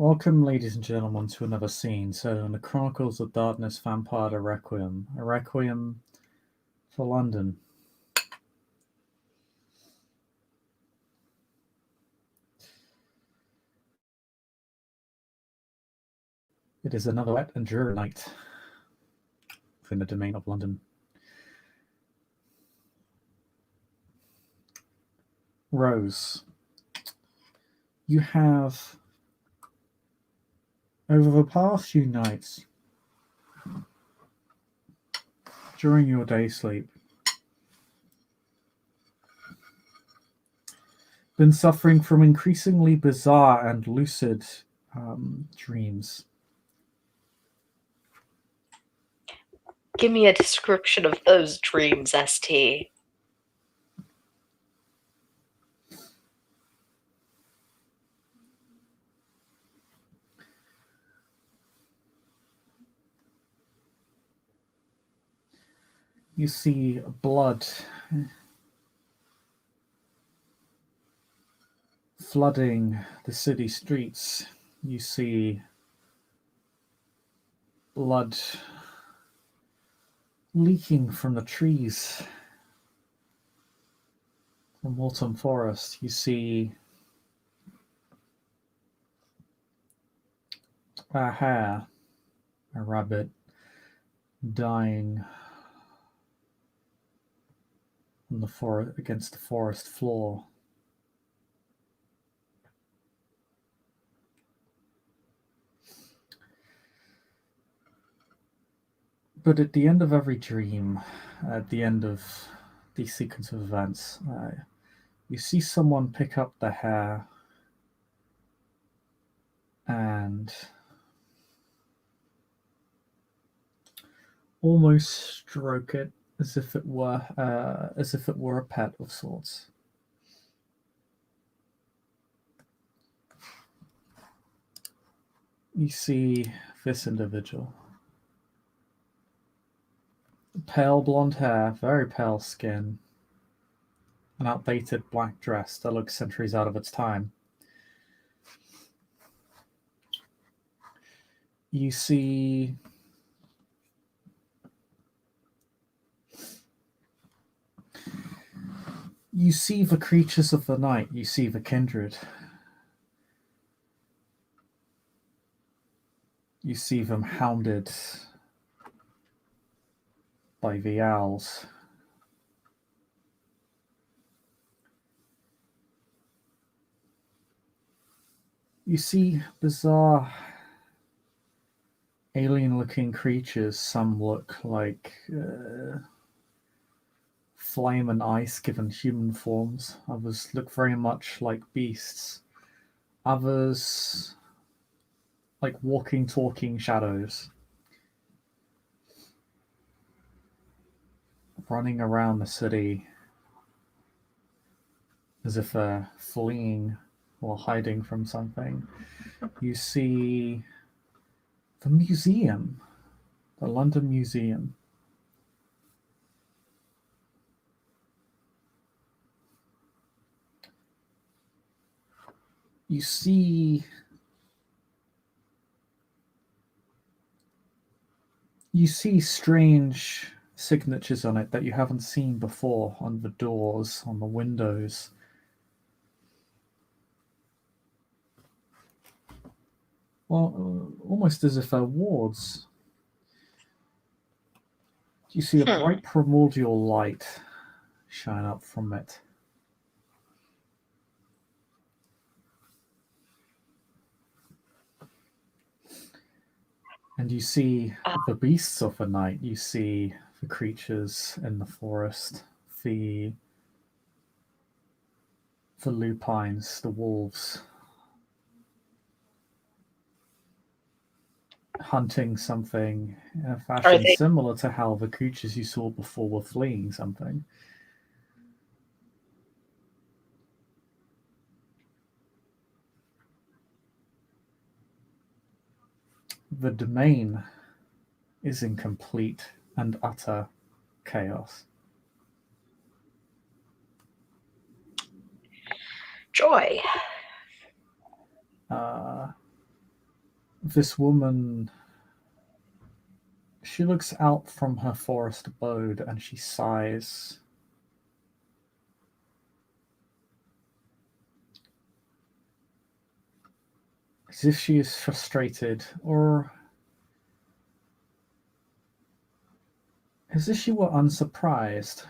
Welcome, ladies and gentlemen, to another scene set in the Chronicles of Darkness Vampire the Requiem, a requiem for London. It is another wet and dreary night within the domain of London. Rose, you have, over the past few nights, during your day sleep, been suffering from increasingly bizarre and lucid dreams. Give me a description of those dreams, ST. You see blood flooding the city streets. You see blood leaking from the trees from Waltham Forest. You see a hare, a rabbit, dying on the against the forest floor. But at the end of every dream, at the end of the sequence of events, you see someone pick up the hare and almost stroke it as if it were a pet of sorts. You see this individual. Pale blonde hair, very pale skin, an outdated black dress that looks centuries out of its time. You see the creatures of the night. You see the kindred. You see them hounded by the owls. You see bizarre alien-looking creatures. Some look like flame and ice given human forms. Others look very much like beasts. Others like walking, talking shadows. Running around the city as if they're fleeing or hiding from something. You see the museum, the London Museum. You see strange signatures on it that you haven't seen before, on the doors, on the windows. Well, almost as if they're wards. You see a bright primordial light shine up from it. And you see the beasts of the night. You see the creatures in the forest, the lupines, the wolves, hunting something in a fashion similar to how the creatures you saw before were fleeing something. The domain is in complete and utter chaos. Joy. This woman, she looks out from her forest abode and she sighs. As if she is frustrated, or as if she were unsurprised.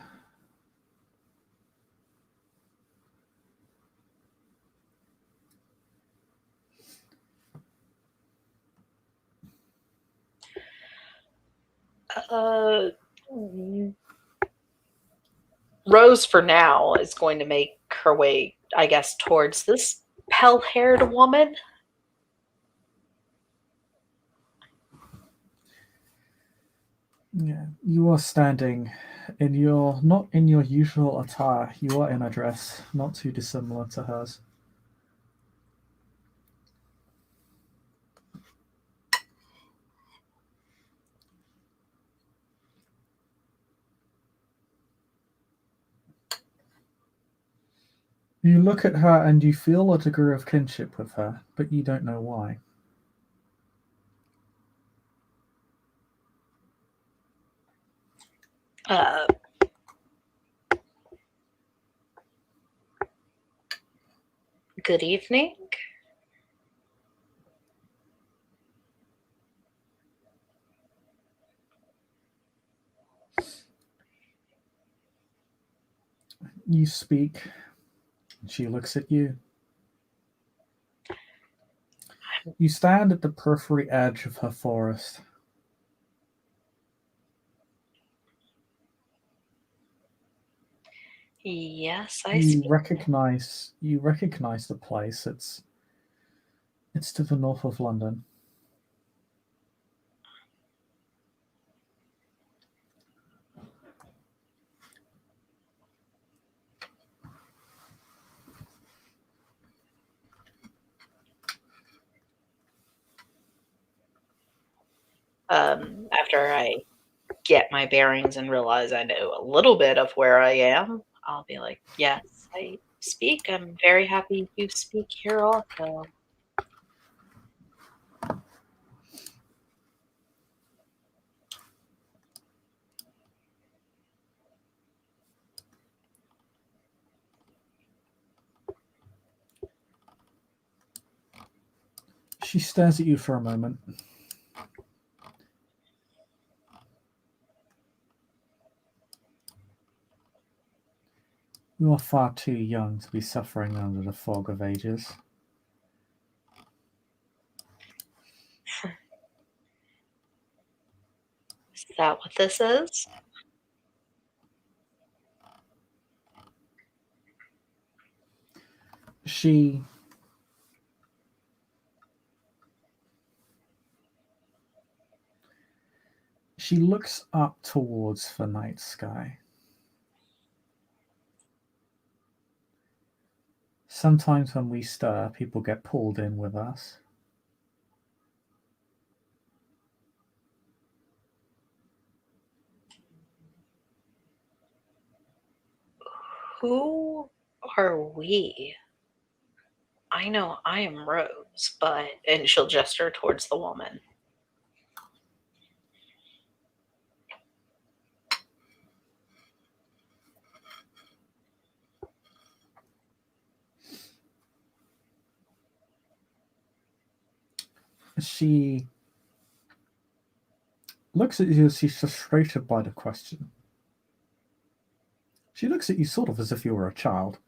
Uh, Rose, for now, is going to make her way, I guess, towards this pale-haired woman. Yeah, you are standing in your not in your usual attire. You are in a dress not too dissimilar to hers. You look at her and you feel a degree of kinship with her, but you don't know why. Uh, Good evening. You speak, and she looks at you. You stand at the periphery edge of her forest. Yes, I You speak. recognize the place. It's to the north of London. After I get my bearings and realize I know a little bit of where I am, I'll be like, yes, I speak. I'm very happy you speak here also. She stares at you for a moment. You are far too young to be suffering under the fog of ages. Is that what this is? She she looks up towards the night sky. Sometimes when we stir, people get pulled in with us. Who are we? I know I am Rose, but and she'll gesture towards the woman. She looks at you as she's frustrated by the question. She looks at you sort of as if you were a child.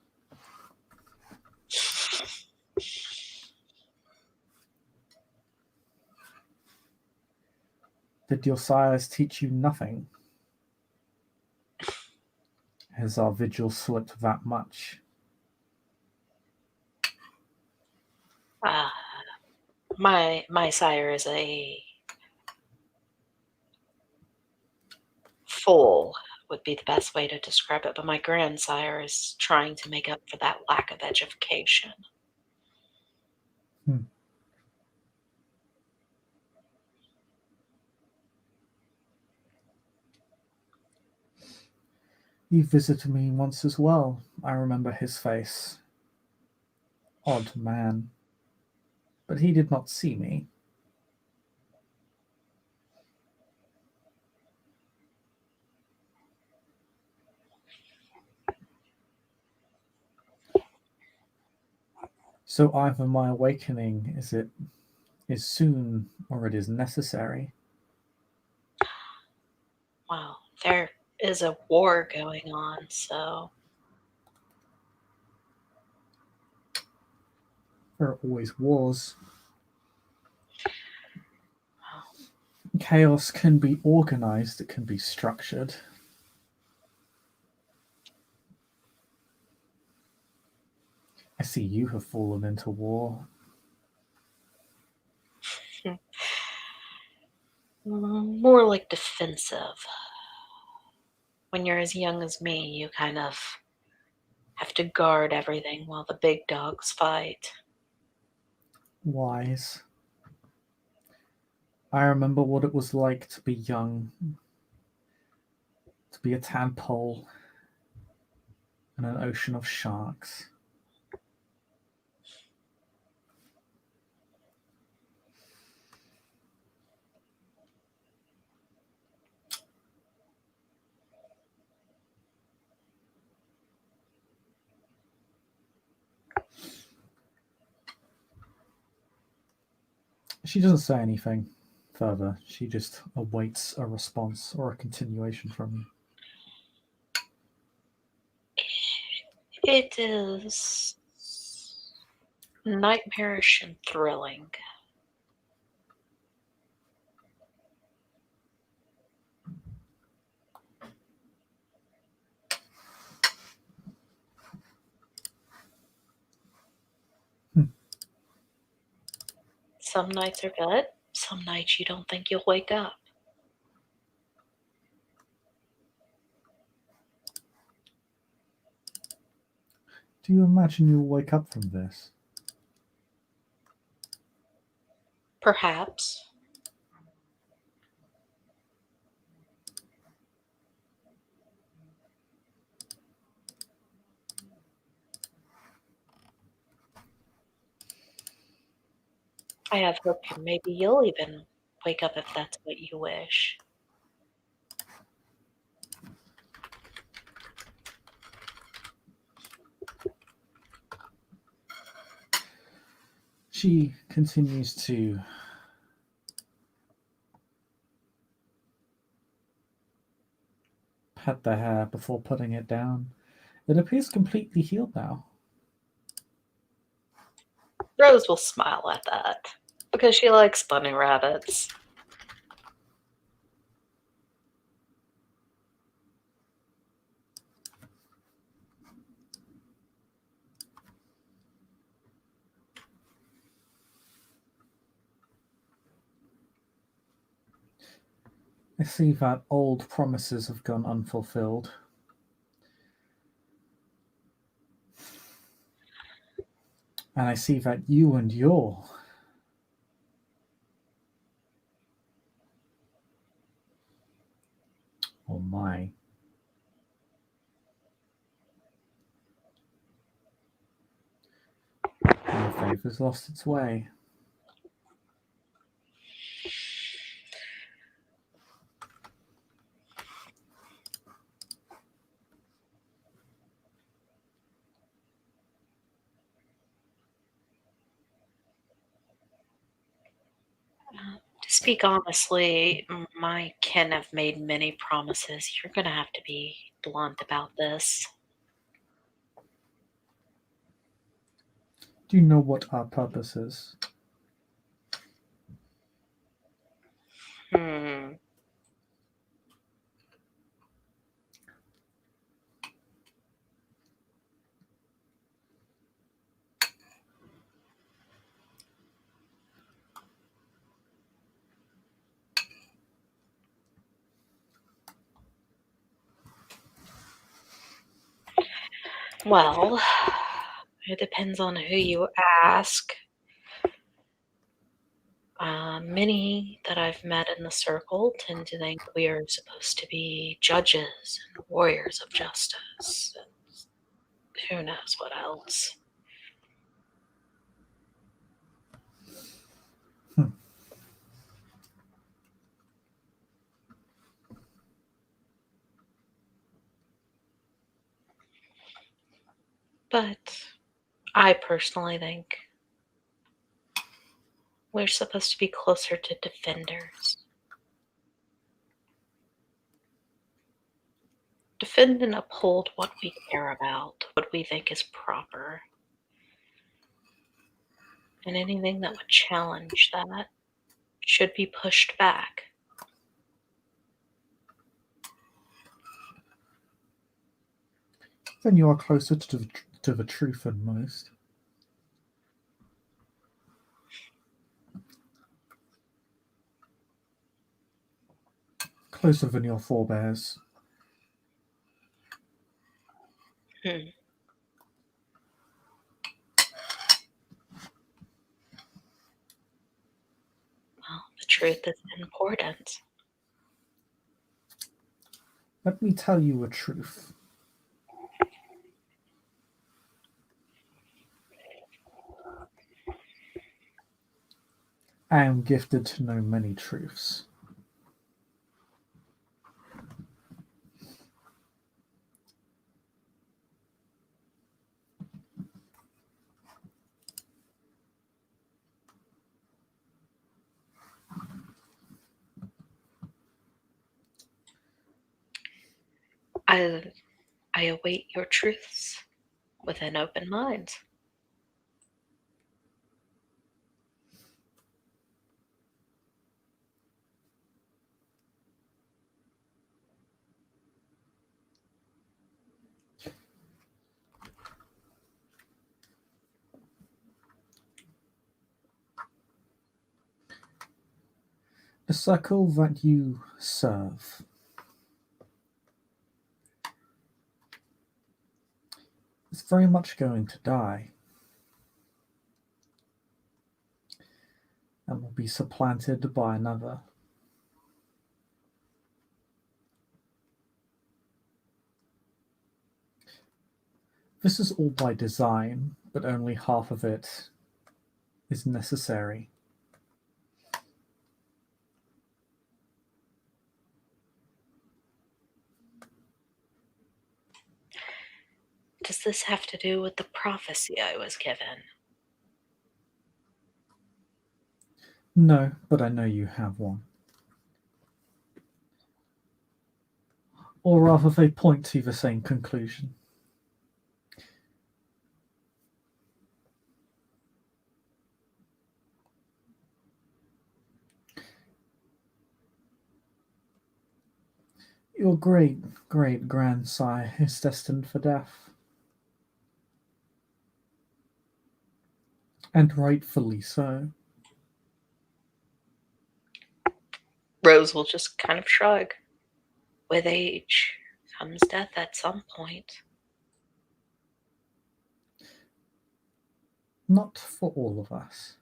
Did your sires teach you nothing? Has our vigil slipped that much? Uh, my sire is a fool would be the best way to describe it, but my grandsire is trying to make up for that lack of education. Hmm. You visited me once as well. I remember his face. Odd man. But he did not see me. So either my awakening is soon or it is necessary. Well, there is a war going on, so There always was. Chaos can be organized, it can be structured. I see you have fallen into war. more like defensive. When you're as young as me, you kind of have to guard everything while the big dogs fight. Wise. I remember what it was like to be young, to be a tadpole in an ocean of sharks. She doesn't say anything further. She just awaits a response or a continuation from you. It is nightmarish and thrilling. Hmm. Some nights are good, some nights you don't think you'll wake up. Do you imagine you'll wake up from this? Perhaps. I have hope maybe you'll even wake up if that's what you wish. She continues to pat the hair before putting it down. It appears completely healed now. Rose will smile at that because she likes bunny rabbits. I see that old promises have gone unfulfilled. And I see that you and your oh my. Your faith has lost its way. To speak honestly, my kin have made many promises. You're going to have to be blunt about this. Do you know what our purpose is? Hmm. Well, it depends on who you ask. Many that I've met in the circle tend to think we are supposed to be judges and warriors of justice. And who knows what else. Hmm. But I personally think we're supposed to be closer to defenders. Defend and uphold what we care about, what we think is proper. And anything that would challenge that should be pushed back. Then you are closer to the truth than most. Closer than your forebears. Hmm. Well, the truth is important. Let me tell you a truth. I am gifted to know many truths. I await your truths with an open mind. The circle that you serve is very much going to die and will be supplanted by another. This is all by design, but only half of it is necessary. Does this have to do with the prophecy I was given? No, but I know you have one. Or rather, they point to the same conclusion. Your great grandsire is destined for death. And rightfully so. Rose will just kind of shrug. With age comes death at some point. Not for all of us.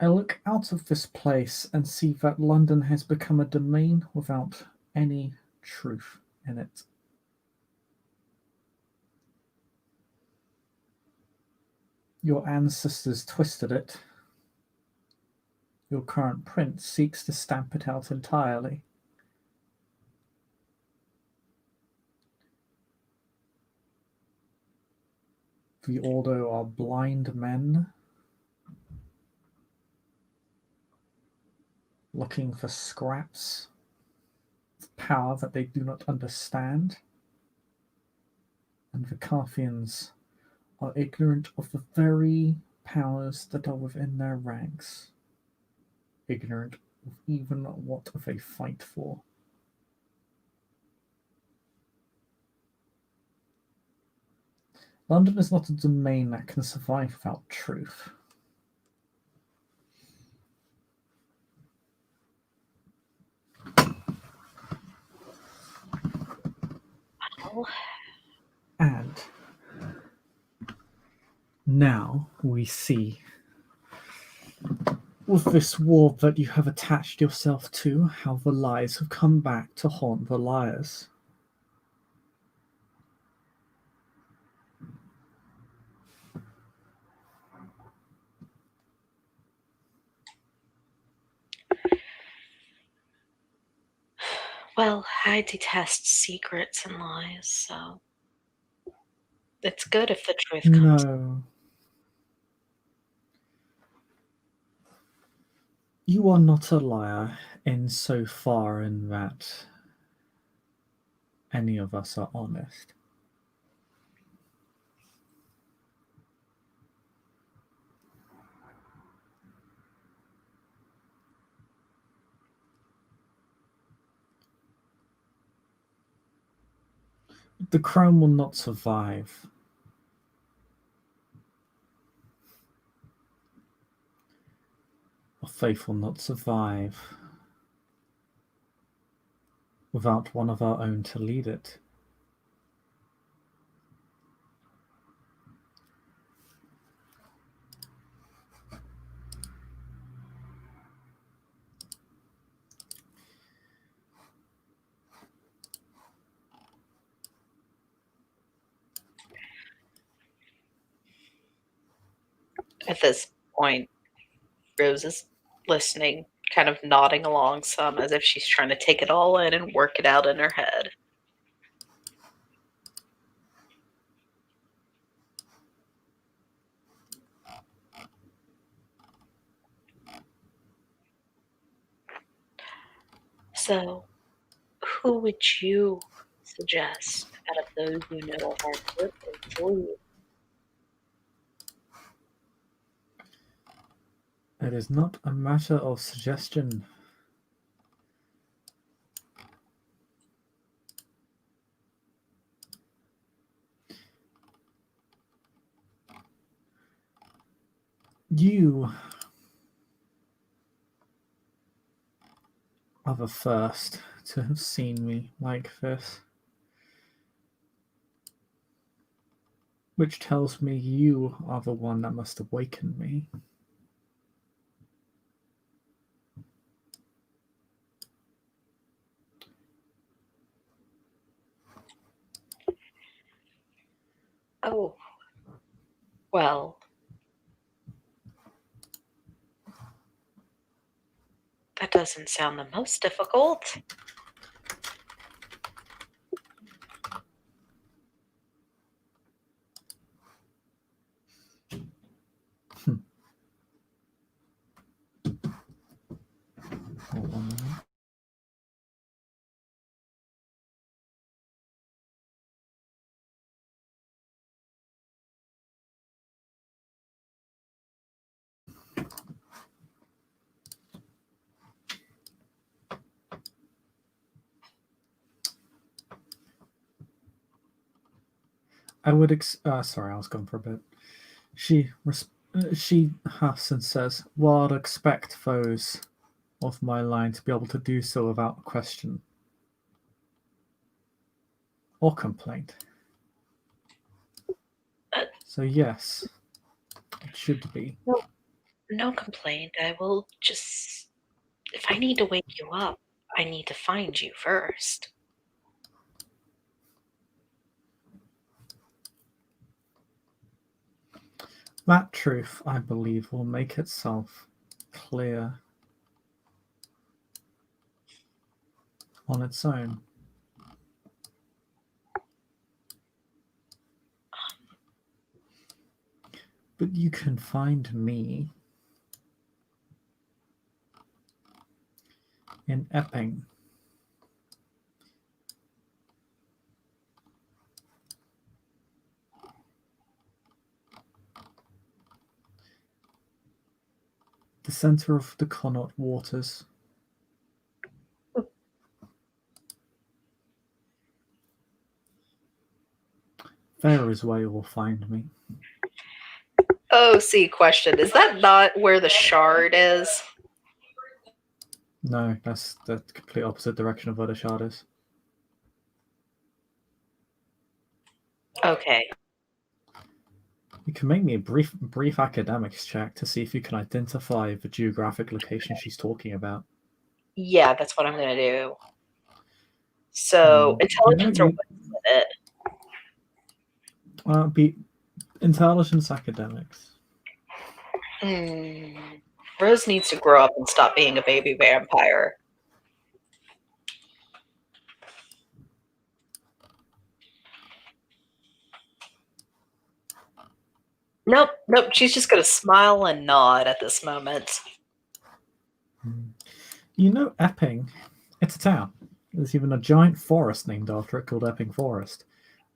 I look out of this place and see that London has become a domain without any truth in it. Your ancestors twisted it. Your current prince seeks to stamp it out entirely. The Ordo are blind men looking for scraps of power that they do not understand. And the Carthians are ignorant of the very powers that are within their ranks, ignorant of even what they fight for. London is not a domain that can survive without truth. Well, And now we see, with this war that you have attached yourself to, how the lies have come back to haunt the liars. Well, I detest secrets and lies, so it's good if the truth comes. No. You are not a liar in so far in that any of us are honest. The crown will not survive. Our faith will not survive without one of our own to lead it. At this point, Rose is listening, kind of nodding along some as if she's trying to take it all in and work it out in her head. So, who would you suggest out of those you know are working for you? It is not a matter of suggestion. You are the first to have seen me like this, which tells me you are the one that must awaken me. Oh, well, that doesn't sound the most difficult. Hold on a minute. I would sorry, I was gone for a bit. She huffs and says, "Well, I'd expect those of my line to be able to do so without question or complaint. So yes, it should be." No complaint. I will just. If I need to wake you up, I need to find you first. That truth, I believe, will make itself clear on its own. But you can find me in Epping. The center of the Connaught waters. There is where you will find me. Oh, see, question. Is that not where the shard is? No, that's the complete opposite direction of where the shard is. Okay. You can make me a brief academics check to see if you can identify the geographic location she's talking about. Yeah, that's what I'm going to do. So, intelligence or what's with it? Be intelligence academics. Rose needs to grow up and stop being a baby vampire. Nope. She's just going to smile and nod at this moment. You know Epping. It's a town. There's even a giant forest named after it called Epping Forest.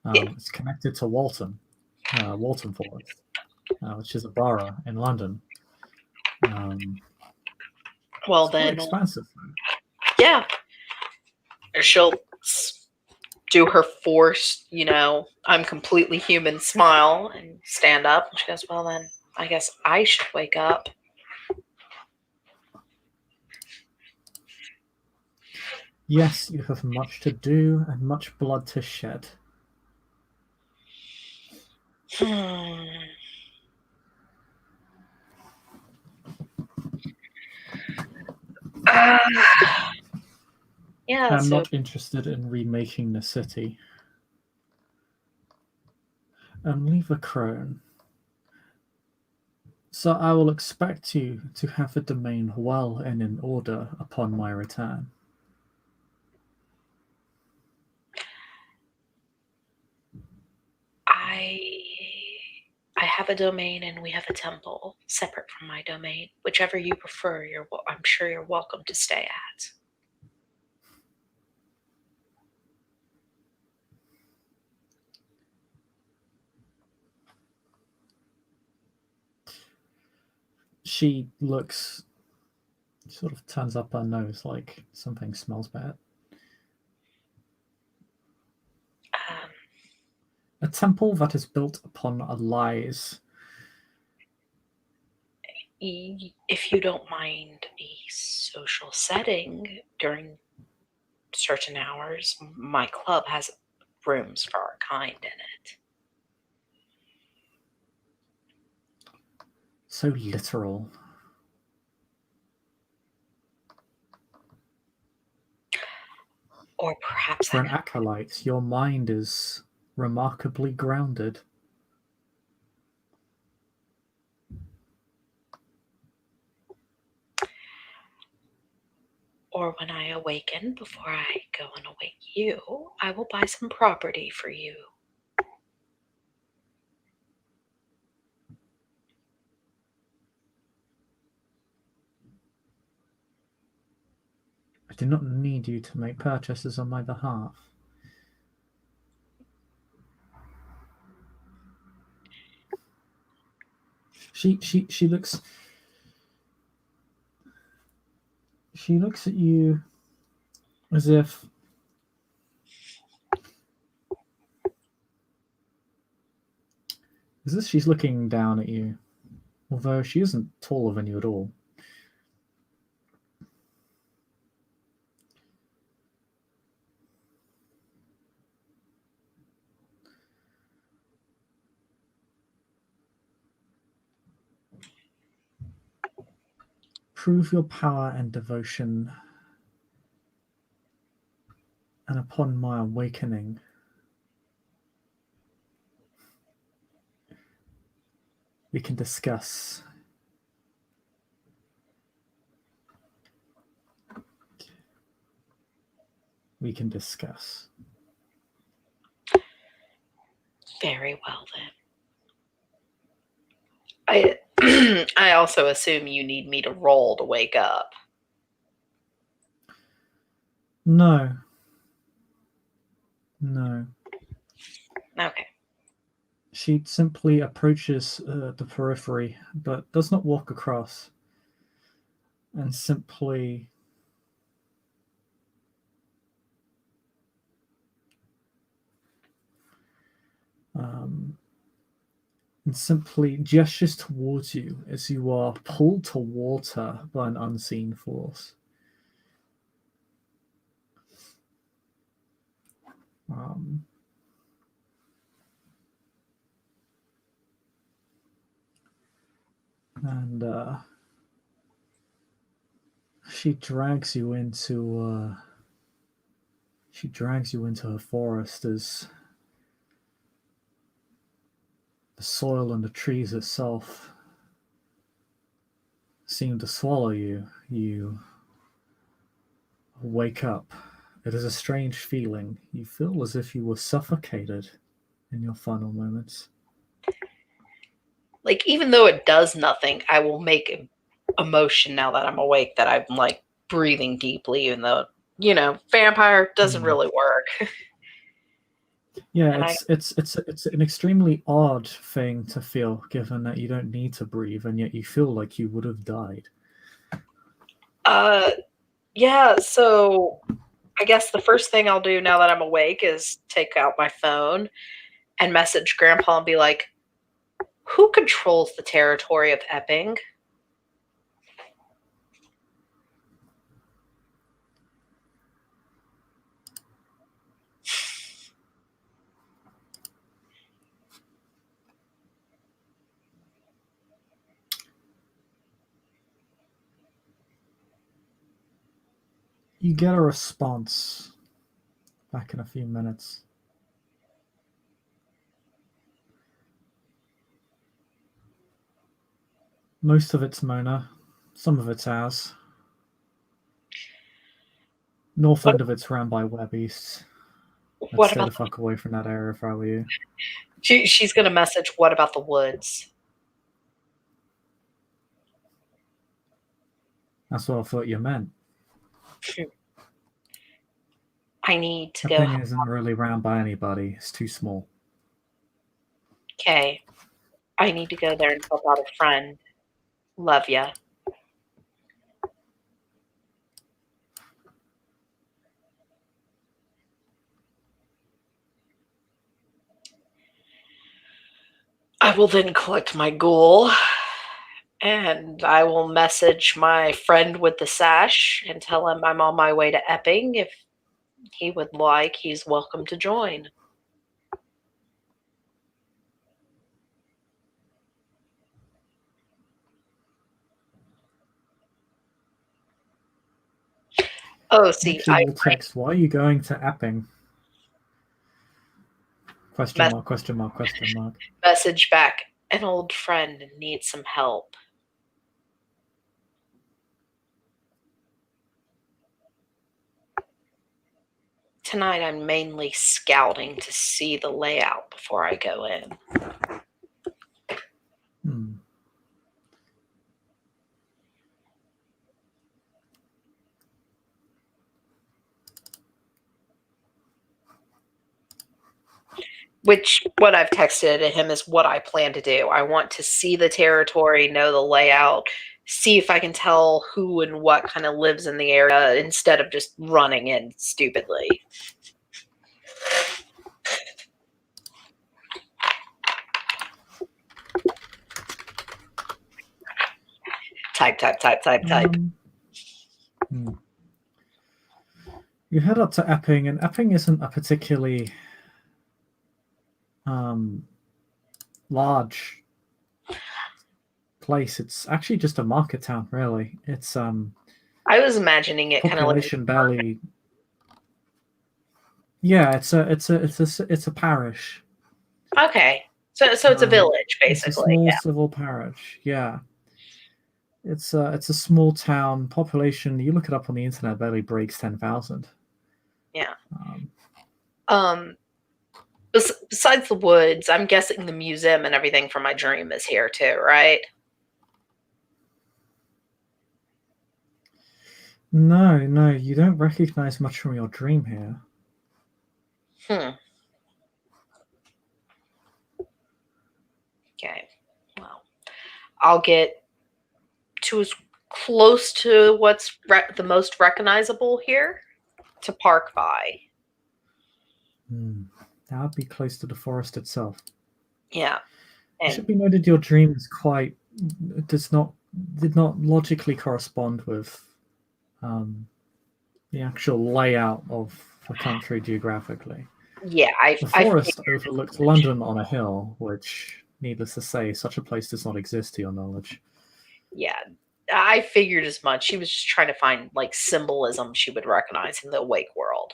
It's connected to Walton Forest, which is a borough in London. Well, It's quite then, expansive. yeah. She'll do her forced, I'm completely human smile and stand up. And she goes, well, then I guess I should wake up. Yes, you have much to do and much blood to shed. Yeah, I'm so not interested in remaking the city. Leave a crone. So I will expect you to have the domain well and in order upon my return. I have a domain and we have a temple separate from my domain. Whichever you prefer, I'm sure you're welcome to stay at. She looks, sort of turns up her nose like something smells bad. A temple that is built upon lies. If you don't mind a social setting during certain hours, my club has rooms for our kind in it. So literal. Or perhaps for an acolyte, your mind is remarkably grounded. Or when I awaken, before I go and awake you, I will buy some property for you. I do not need you to make purchases on my behalf. She looks. She looks at you as if she's looking down at you, although she isn't taller than you at all. Prove your power and devotion, and upon my awakening, we can discuss. We can discuss. Very well, then. I also assume you need me to roll to wake up. No. No. Okay. She simply approaches the periphery, but does not walk across, and simply gestures towards you as you are pulled towards her by an unseen force. And she drags you into her forest as the soil and the trees itself seem to swallow you. You wake up. It is a strange feeling. You feel as if you were suffocated in your final moments. like, even though it does nothing, I will make a motion now that I'm awake that I'm like breathing deeply, even though, vampire doesn't really work. Yeah, And I, it's an extremely odd thing to feel, given that you don't need to breathe, and yet you feel like you would have died. uh, yeah, so I guess the first thing I'll do now that I'm awake is take out my phone and message Grandpa and be like, who controls the territory of Epping? You get a response back in a few minutes. Most of it's Mona, some of it's Az. North What, end of it's ran by Webbeasts. I'd what stay about the fuck away from that area if I were you. she's going to message, what about the woods? That's what I thought you meant. I need to go. Epping isn't really ran by anybody. It's too small. Okay. I need to go there and help out a friend. Love ya. I will then collect my ghoul and I will message my friend with the sash and tell him I'm on my way to Epping. If he would like, he's welcome to join. Oh, see, Actually, we'll text. Why are you going to Epping? Question mark, question mark, question mark. Message back. An old friend needs some help. Tonight I'm mainly scouting to see the layout before I go in. Which, what I've texted to him is what I plan to do. I want to see the territory, know the layout, see if I can tell who and what kind of lives in the area instead of just running in stupidly. Type. You head up to Epping, and Epping isn't a particularly large place. It's actually just a market town, really. It's I was imagining it kind of like population barely. Yeah, it's a parish. Okay, so it's a village basically. It's a small civil parish. Yeah, it's a small town. Population, you look it up on the internet, barely breaks 10,000. Yeah. Besides the woods, I'm guessing the museum and everything from my dream is here too, right? No, you don't recognize much from your dream here. Okay. Well, I'll get to as close to what's the most recognizable here to park by. That would be close to the forest itself. Yeah. It should be noted your dream is did not logically correspond with the actual layout of the country geographically. Yeah, the forest overlooked London on a hill, which, needless to say, such a place does not exist to your knowledge. Yeah, I figured as much. She was just trying to find like symbolism she would recognize in the awake world.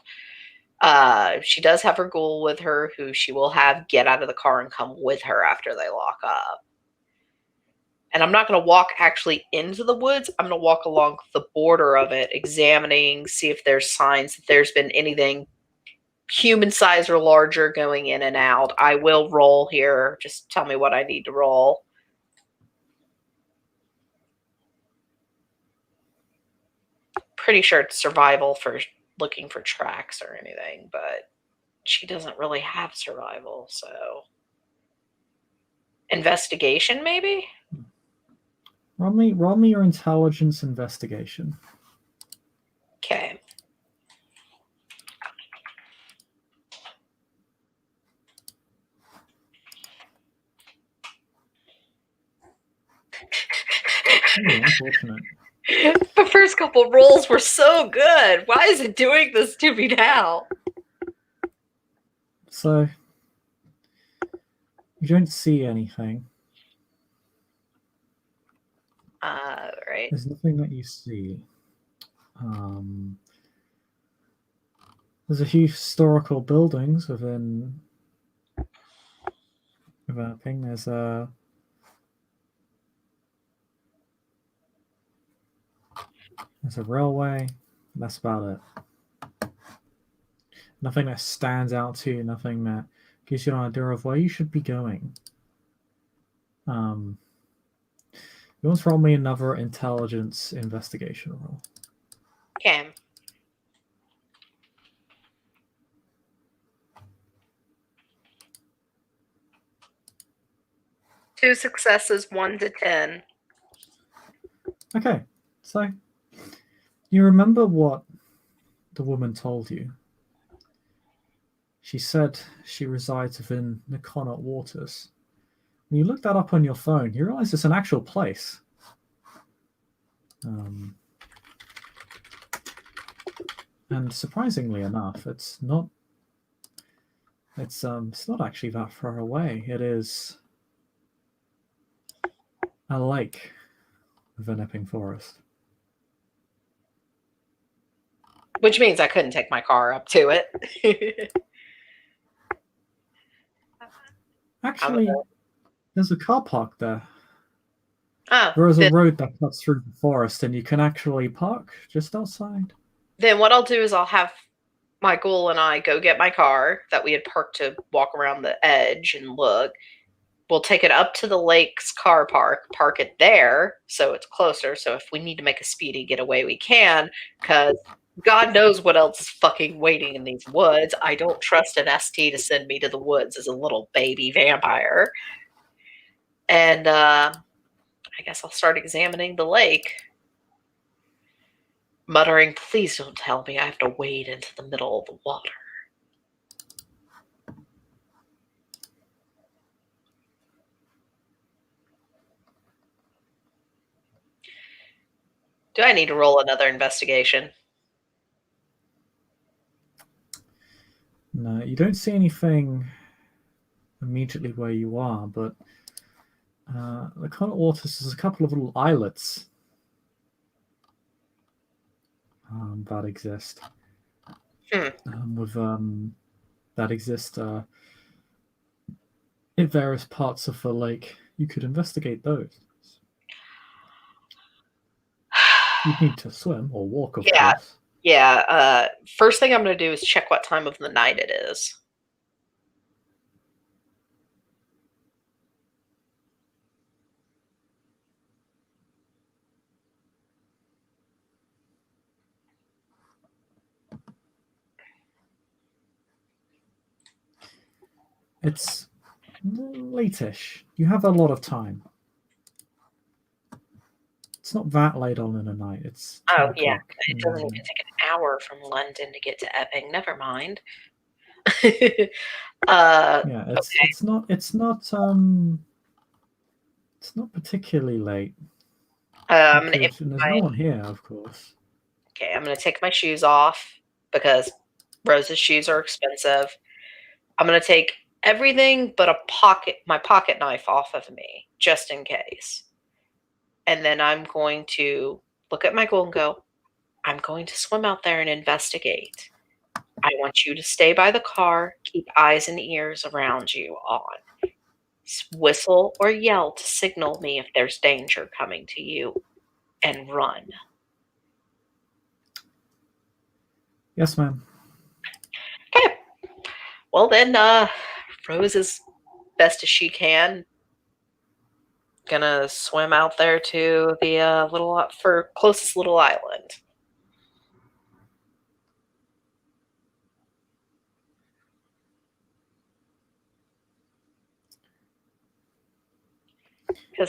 She does have her ghoul with her, who she will have get out of the car and come with her after they lock up. And I'm not going to walk actually into the woods. I'm going to walk along the border of it, examining, see if there's signs that there's been anything human size or larger going in and out. I will roll here. Just tell me what I need to roll. pretty sure it's survival for looking for tracks or anything, but she doesn't really have survival, so investigation maybe? Roll me your intelligence investigation. Okay. Oh, unfortunate. The first couple rolls were so good. Why is it doing this to me now? So you don't see anything. Right. There's nothing that you see. There's a few historical buildings within a thing. There's a railway. That's about it. Nothing that stands out to you. Nothing that gives you an idea of where you should be going. You want to roll me another intelligence investigation roll. Okay. Two successes, 1 to 10. Okay, so you remember what the woman told you. She said she resides within the Connaught Waters. When you look that up on your phone, you realize it's an actual place. And surprisingly enough, it's not actually that far away. It is a lake within Epping Forest. Which means I couldn't take my car up to it. Actually, there's a car park there. Oh, there is a road that cuts through the forest, and you can actually park just outside. Then what I'll do is I'll have Michael and I go get my car that we had parked to walk around the edge and look. We'll take it up to the lake's car park it there so it's closer. So if we need to make a speedy getaway, we can, because God knows what else is fucking waiting in these woods. I don't trust an ST to send me to the woods as a little baby vampire. And I guess I'll start examining the lake, muttering, please don't tell me I have to wade into the middle of the water. Do I need to roll another investigation? No, you don't see anything immediately where you are, but the Connaught Waters is a couple of little islets that exist. That exist in various parts of the lake. You could investigate those. You'd need to swim or walk, of course. Yeah. First thing I'm going to do is check what time of the night it is. It's late-ish. You have a lot of time. It's not that late on in the night. It's 10 yeah. o'clock It doesn't even take an hour from London to get to Epping. Never mind. Yeah, it's not particularly late. There's no one here, of course. Okay, I'm going to take my shoes off because Rose's shoes are expensive. I'm going to take everything but my pocket knife off of me, just in case. And then I'm going to look at Michael and go, I'm going to swim out there and investigate. I want you to stay by the car, keep eyes and ears around you on. Whistle or yell to signal me if there's danger coming to you, and run. Yes, ma'am. Okay. Well, then, Rose, as best as she can, gonna swim out there to the closest little island.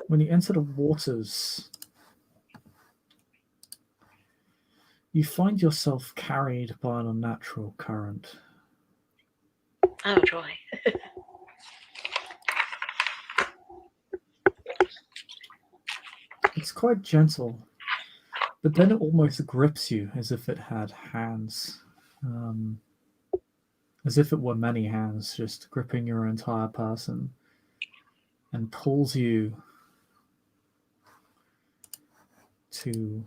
When you enter the waters, you find yourself carried by an unnatural current. Oh, joy. It's quite gentle, but then it almost grips you as if it had hands. As if it were many hands just gripping your entire person and pulls you to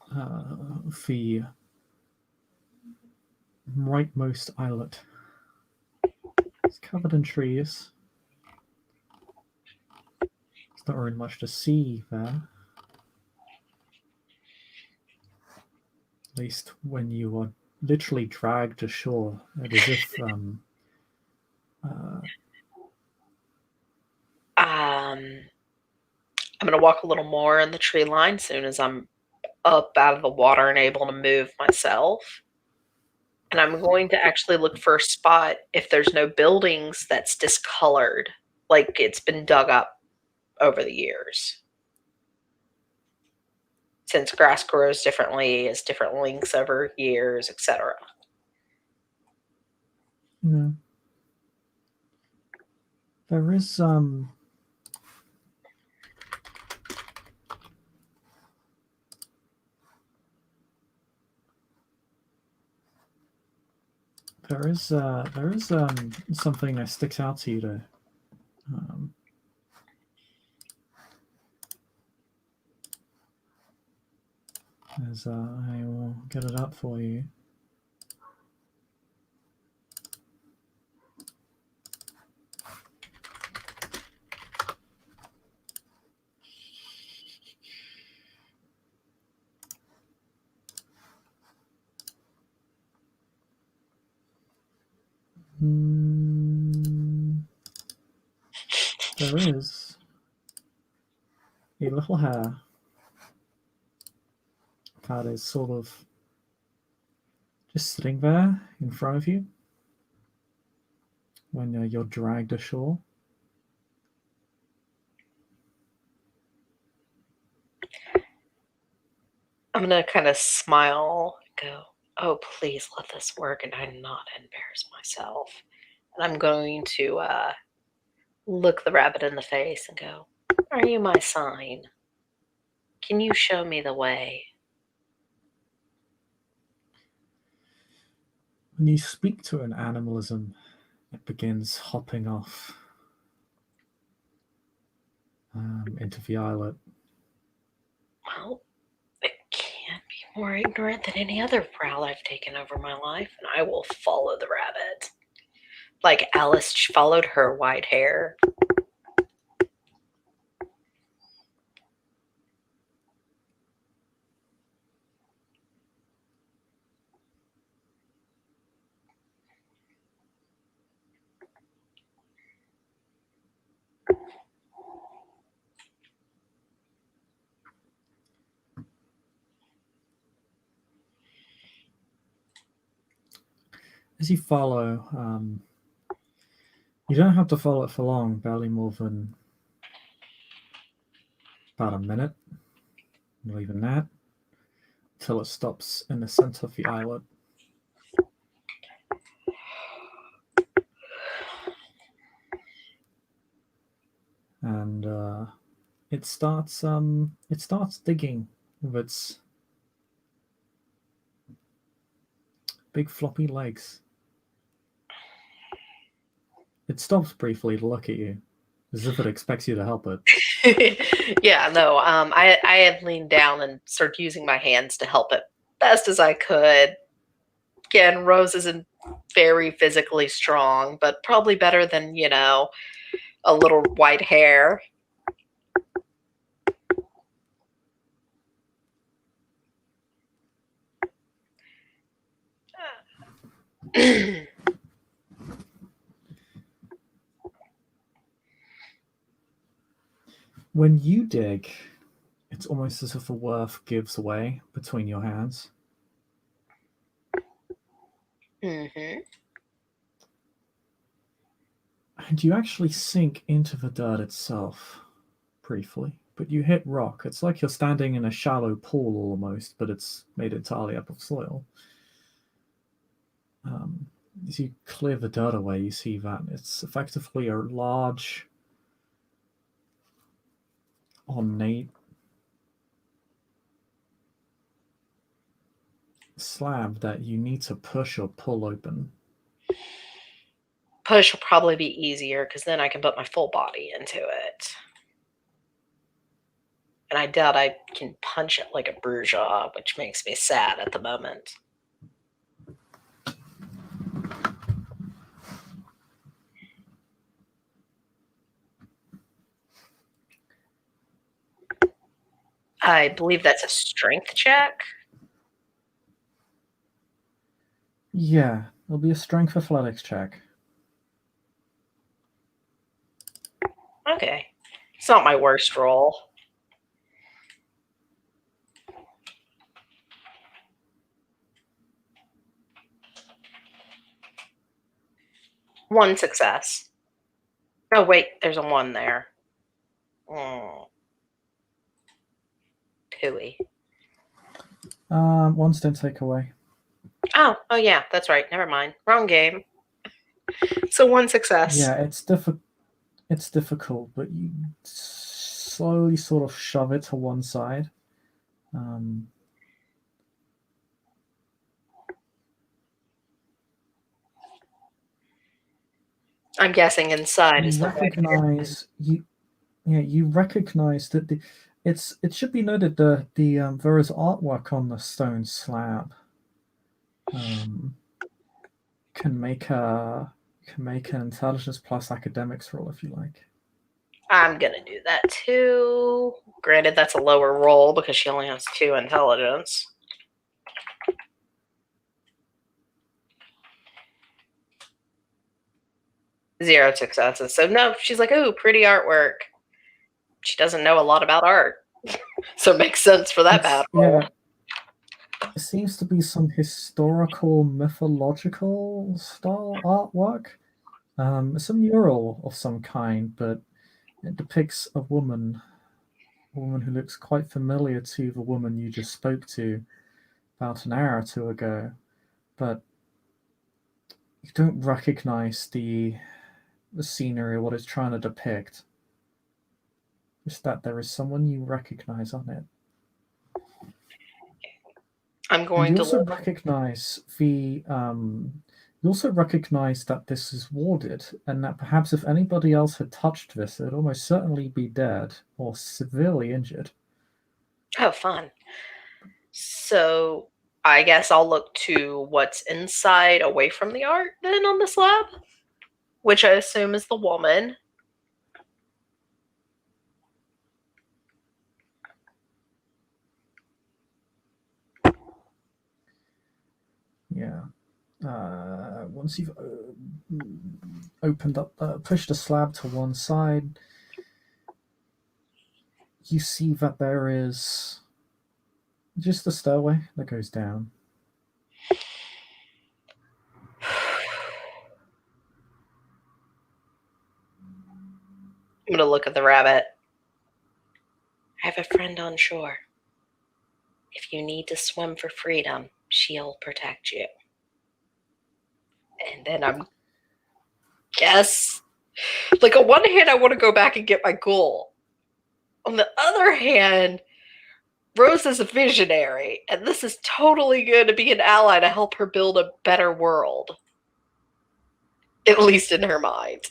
the rightmost islet. It's covered in trees. There's not really much to see there. At least when you are literally dragged ashore. It is as if I'm going to walk a little more in the tree line soon as I'm up out of the water and able to move myself. And I'm going to actually look for a spot if there's no buildings that's discolored, like it's been dug up over the years. Since grass grows differently, has different lengths over years, etc. No. There is there is something that sticks out to you to as I will get it up for you. There is a little hair that is sort of just sitting there in front of you when you're dragged ashore. I'm going to kind of smile and go, oh, please let this work and I not embarrass myself. And I'm going to look the rabbit in the face and go, are you my sign? Can you show me the way? When you speak to an animalism, it begins hopping off into the islet. Well, it can't be more ignorant than any other prowl I've taken over my life, and I will follow the rabbit. Like Alice followed her white hair. As you follow, you don't have to follow it for long, barely more than about a minute, not even that, till it stops in the center of the islet. And it starts digging with its big floppy legs. It stops briefly to look at you, as if it expects you to help it. Yeah, no, I had leaned down and started using my hands to help it best as I could. Again, Rose isn't very physically strong, but probably better than, a little white hair. When you dig, it's almost as if the earth gives way between your hands. Mm-hmm. And you actually sink into the dirt itself briefly, but you hit rock. It's like you're standing in a shallow pool almost, but it's made entirely up of soil. As you clear the dirt away, you see that it's effectively a large, ornate slab that you need to push or pull open. Push will probably be easier because then I can put my full body into it. And I doubt I can punch it like a bourgeois, which makes me sad at the moment. I believe that's a strength check. Yeah, it'll be a strength athletics check. Okay. It's not my worst roll. One success. Oh, wait, there's a one there. Pooey. Ones don't take away. Oh, yeah, that's right. Never mind. Wrong game. So one success. Yeah, it's difficult, but you slowly sort of shove it to one side. I'm guessing inside You is the recognize you recognize that it should be noted there is artwork on the stone slab. Can make an intelligence plus academics roll if you like. I'm gonna do that too. Granted, that's a lower roll because she only has 2 intelligence. Zero successes. So no, she's like, "Ooh, pretty artwork." She doesn't know a lot about art, so it makes sense for that bad roll. Yeah, it seems to be some historical, mythological style artwork. It's a mural of some kind, but it depicts a woman who looks quite familiar to the woman you just spoke to about an hour or two ago, but you don't recognize the scenery, what it's trying to depict. Just that there is someone you recognize on it. I'm going you to also look. recognize the you also recognize that this is warded, and that perhaps if anybody else had touched this, it'd almost certainly be dead or severely injured. Oh, fun. So I guess I'll look to what's inside away from the art then on the slab, which I assume is the woman. Yeah. Once you've opened up, pushed the slab to one side, you see that there is just a stairway that goes down. I'm going to look at the rabbit. I have a friend on shore. If you need to swim for freedom, she'll protect you. And then I'm like on one hand, I want to go back and get my goal. On the other hand, Rose is a visionary, and this is totally going to be an ally to help her build a better world. At least in her mind.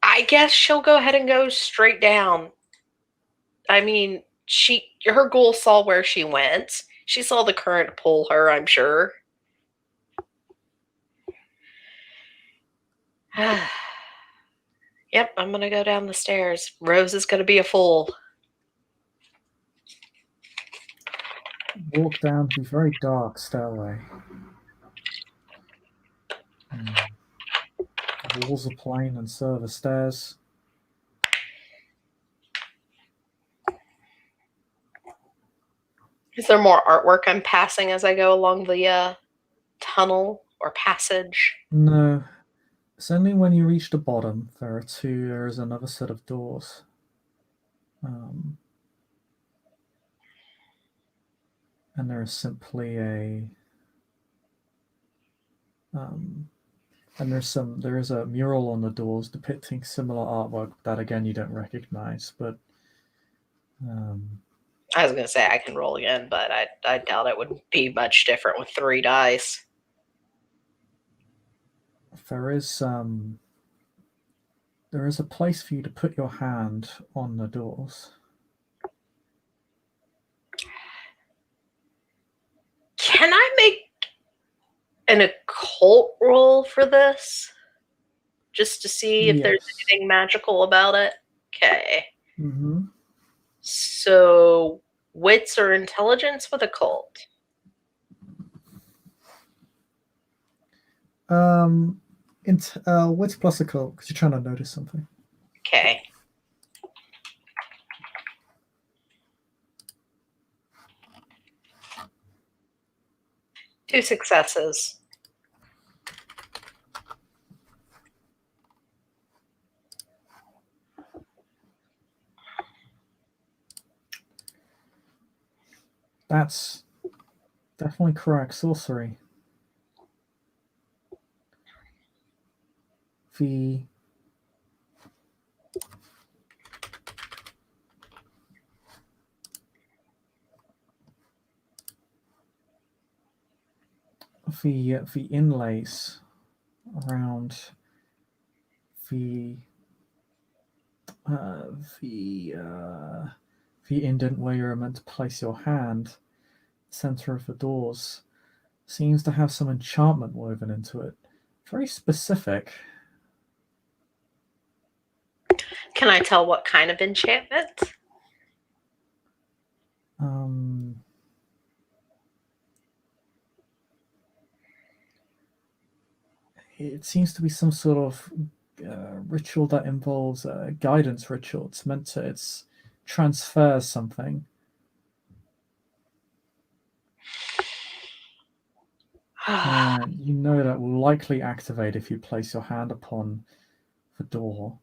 I guess she'll go ahead and go straight down. I mean, her goal saw where she went. She saw the current pull her, I'm sure. Yep, I'm going to go down the stairs. Rose is going to be a fool. Walk down the very dark stairway. The walls are plain, and so are the stairs. Is there more artwork I'm passing as I go along the tunnel or passage? No, it's only when you reach the bottom. There is another set of doors. And there is simply a and there is a mural on the doors depicting similar artwork that again you don't recognize, but I was gonna say I can roll again, but I doubt it would be much different with 3 dice. there is a place for you to put your hand on the doors. Can I make an occult roll for this? Just to see if there's anything magical about it? Okay. Mm-hmm. So, wits or intelligence with occult? Wits plus occult, because you're trying to notice something. Okay. Two successes. That's definitely correct. Sorcery. The inlays around the indent where you're meant to place your hand, center of the doors, seems to have some enchantment woven into it. Very specific. Can I tell what kind of enchantment? It seems to be some sort of ritual that involves a guidance ritual. It's transfers something. And you know that will likely activate if you place your hand upon the door.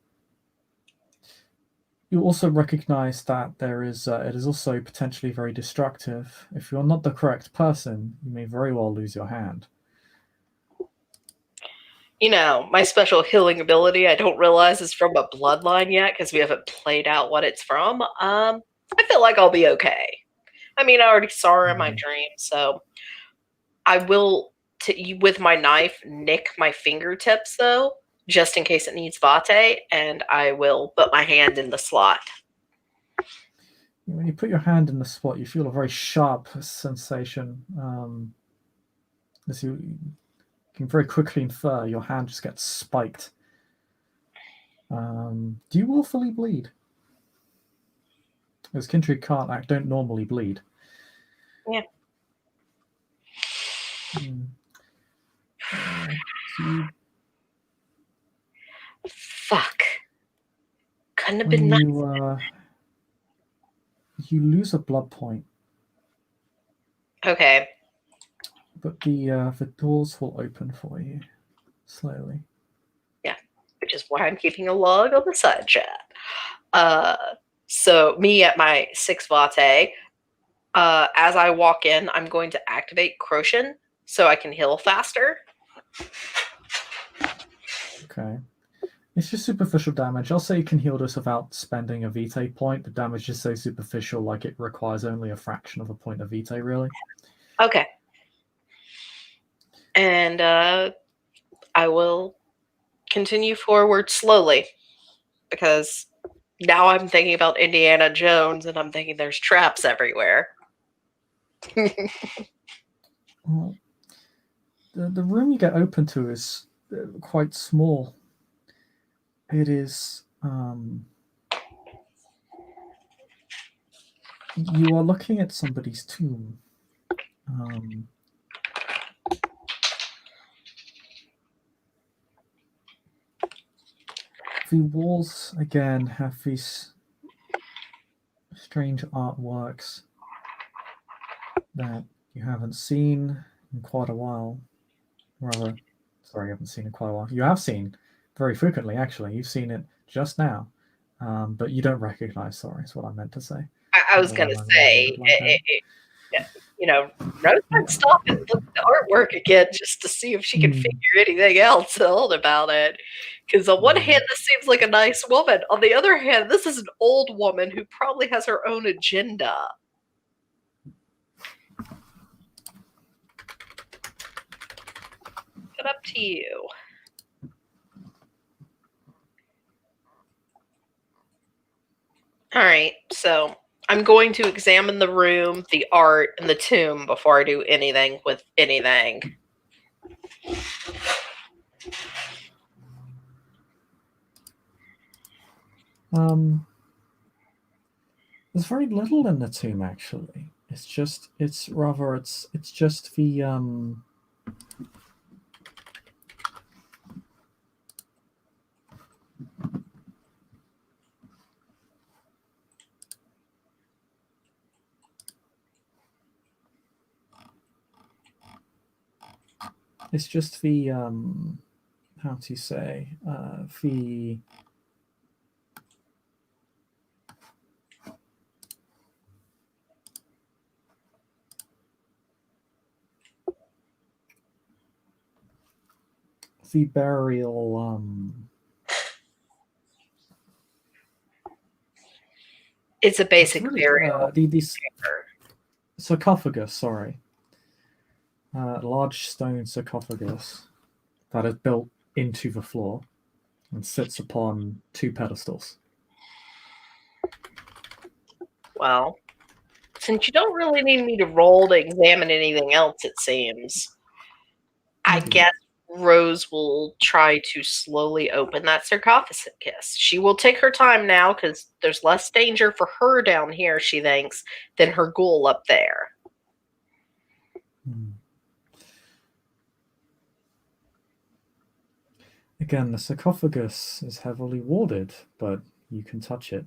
You also recognize that it is also potentially very destructive. If you're not the correct person, you may very well lose your hand. You know, my special healing ability, I don't realize is from a bloodline yet because we haven't played out what it's from. I feel like I'll be okay. I mean, I already saw her in my dream, so I will, with my knife, nick my fingertips, though, just in case it needs vate, and I will put my hand in the slot. When you put your hand in the spot, you feel a very sharp sensation. As you can very quickly infer, your hand just gets spiked. Do you willfully bleed? As Kindred don't normally bleed. Yeah. Fuck. Couldn't have been nice. You lose a blood point. Okay. But the doors will open for you slowly. Yeah, which is why I'm keeping a log on the side chat. So me at my 6 vate, as I walk in, I'm going to activate Crochin so I can heal faster. Okay. It's just superficial damage. I'll say you can heal this without spending a vitae point. The damage is so superficial, like it requires only a fraction of a point of vitae, really. Okay. And I will continue forward slowly because now I'm thinking about Indiana Jones and I'm thinking there's traps everywhere. Well, the room you get open to is quite small. It is. You are looking at somebody's tomb. The walls again have these strange artworks. that you haven't seen in quite a while. Rather, sorry, you haven't seen in quite a while. You have seen very frequently, actually. You've seen it just now, but you don't recognize. Sorry, is what I meant to say. I was going to say, Rose might stop and look at the artwork again just to see if she can figure anything else out about it. Because on one hand, this seems like a nice woman. On the other hand, this is an old woman who probably has her own agenda. But up to you. All right, so I'm going to examine the room, the art, and the tomb before I do anything with anything. There's very little in the tomb, actually. It's just the how to say the burial it's a basic really, burial. the sarcophagus, sorry. Large stone sarcophagus that is built into the floor and sits upon two pedestals. Well, since you don't really need me to roll to examine anything else, it seems, I guess Rose will try to slowly open that sarcophagus. She will take her time now because there's less danger for her down here, she thinks, than her ghoul up there. Again, the sarcophagus is heavily warded, but you can touch it.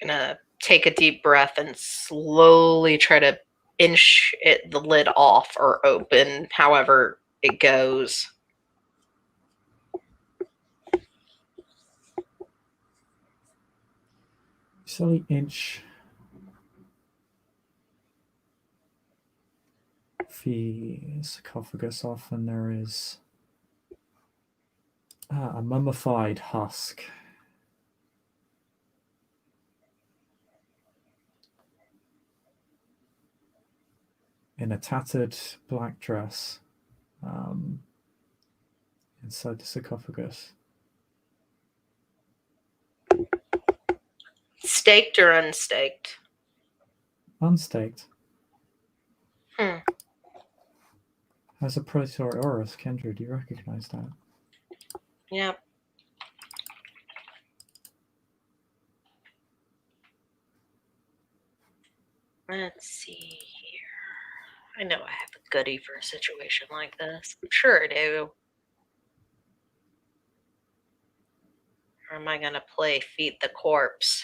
I'm gonna take a deep breath and slowly try to inch the lid off or open, however it goes. Slowly inch the sarcophagus off, and there is a mummified husk. In a tattered black dress inside the sarcophagus. Staked or unstaked? Unstaked. Has a predatory aura, Kendra. Do you recognize that? Yep. Let's see here. I know I have a goodie for a situation like this. I'm sure I do. Or am I going to play Feed the Corpse?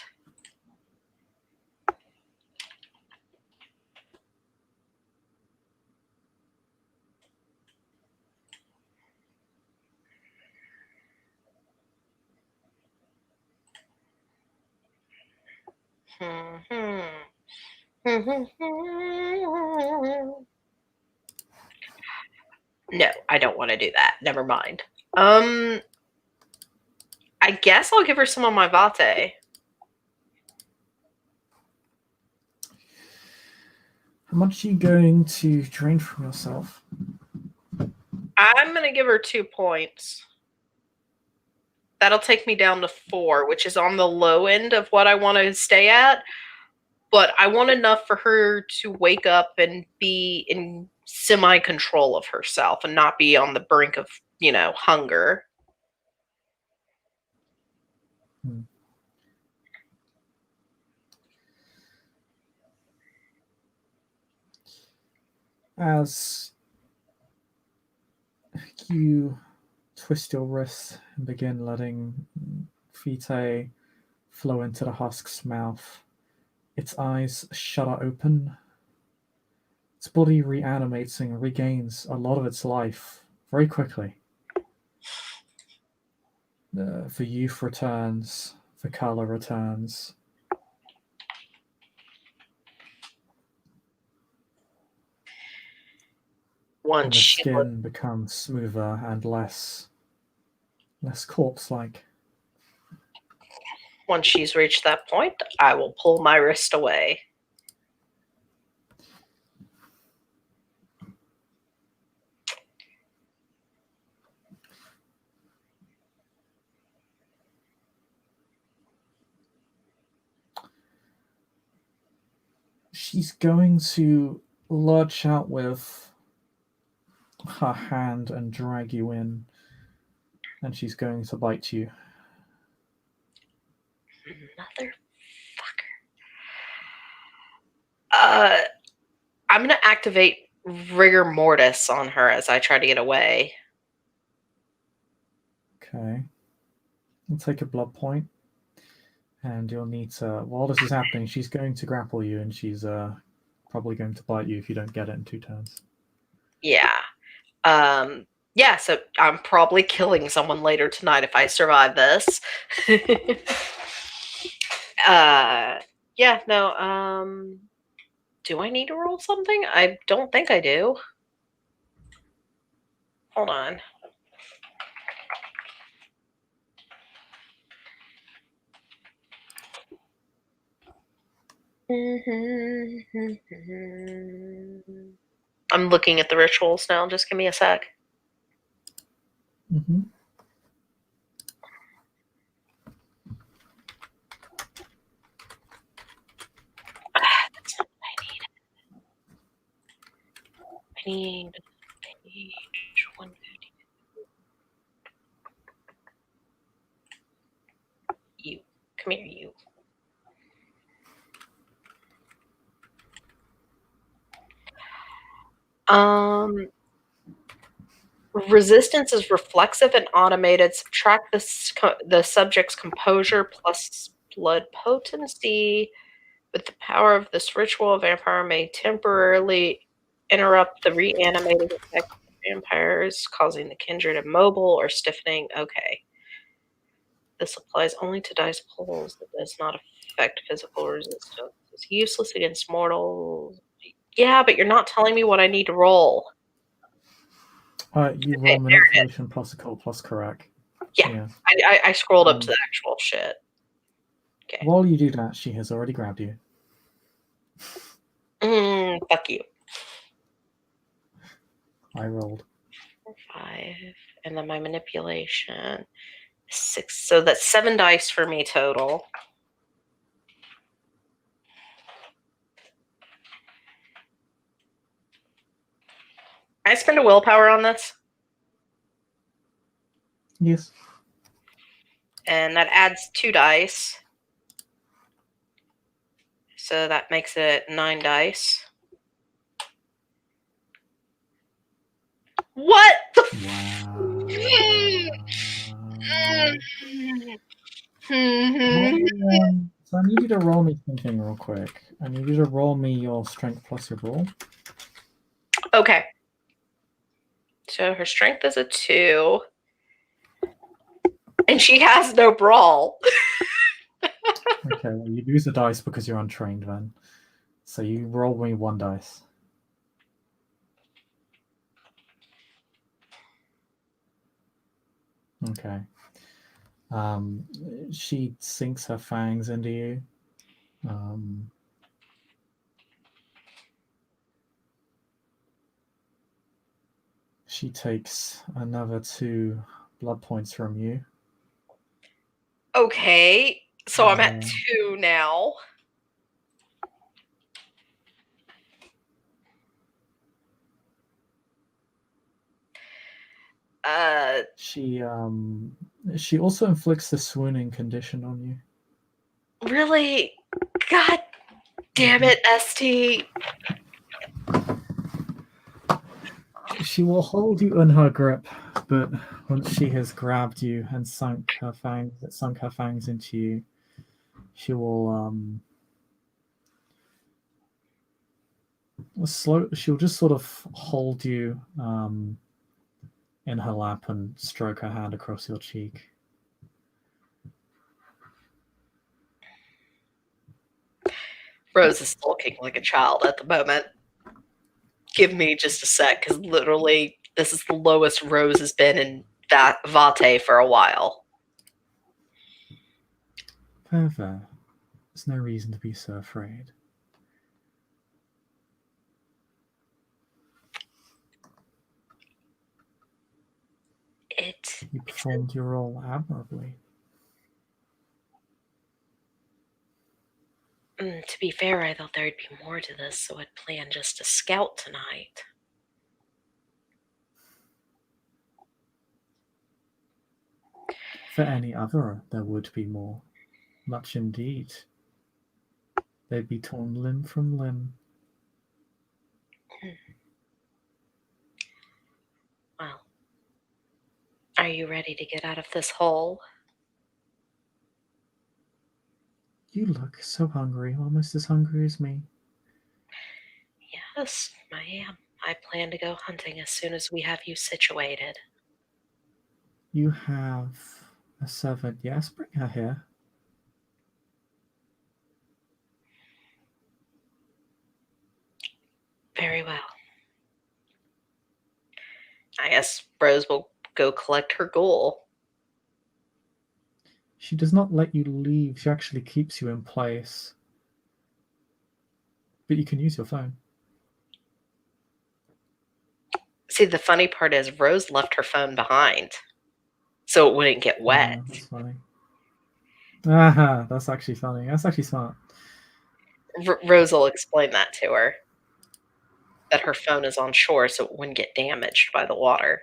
No, I don't want to do that. Never mind. I guess I'll give her some of my vate. How much are you going to drain from yourself? I'm going to give her 2 points. That'll take me down to 4, which is on the low end of what I want to stay at. But I want enough for her to wake up and be in semi-control of herself and not be on the brink of, hunger. As you twist your wrist and begin letting Fite flow into the husk's mouth, Its eyes shudder open. Its body reanimates and regains a lot of its life very quickly. The youth returns, the color returns. Once And the she skin becomes smoother and less corpse-like. once she's reached that point, I will pull my wrist away. She's going to lurch out with her hand and drag you in, and she's going to bite you. Motherfucker. I'm gonna activate rigor mortis on her as I try to get away. Okay. You'll take a blood point, and you'll need to. While this is happening, she's going to grapple you, and she's probably going to bite you if you don't get it in 2 turns. Yeah. Yeah, so I'm probably killing someone later tonight if I survive this. Yeah, no, do I need to roll something? I don't think I do. Hold on. I'm looking at the rituals now. Just give me a sec. Mm-hmm. That's not what I need. I need page 150. You. Come here, you. Resistance is reflexive and automated. Subtract the subject's composure plus blood potency. With the power of this ritual, a vampire may temporarily interrupt the reanimating effect of vampires, causing the kindred immobile or stiffening. Okay. This applies only to dice pulls. It does not affect physical resistance. It's useless against mortals. Yeah, but you're not telling me what I need to roll. You roll manipulation plus occult plus correct. Yeah. I scrolled up to the actual shit. Okay. While you do that, she has already grabbed you. Fuck you. I rolled 5, and then my manipulation 6. So that's 7 dice for me total. I spend a willpower on this. Yes. And that adds 2 dice. So that makes it 9 dice. What the Wow. So I need you to roll me something real quick. I need you to roll me your strength plus your brawl. Okay. So her strength is a 2. And she has no brawl. Okay, well, you lose a dice because you're untrained then. So you roll me 1 dice. Okay. She sinks her fangs into you. She takes another 2 blood points from you. Okay. So I'm at 2 now. She also inflicts the swooning condition on you. Really? God damn it, ST. She will hold you in her grip, but once she has grabbed you and sunk her fangs into you, she will She'll just sort of hold you in her lap and stroke her hand across your cheek. Rose is sulking like a child at the moment. Give me just a sec, because literally this is the lowest Rose has been in that Vate for a while. Fair, fair. There's no reason to be so afraid. You performed your role admirably. To be fair, I thought there'd be more to this, so I'd planned just to scout tonight. For any other, there would be more. Much indeed. They'd be torn limb from limb. Well, are you ready to get out of this hole? You look so hungry, almost as hungry as me. Yes, I am. I plan to go hunting as soon as we have you situated. You have a servant, yes? Bring her here. Very well. I guess Rose will go collect her ghoul. She does not let you leave. She actually keeps you in place. But you can use your phone. See, the funny part is Rose left her phone behind, so it wouldn't get wet. That's funny. That's actually funny. That's actually smart. Rose will explain that to her, that her phone is on shore so it wouldn't get damaged by the water.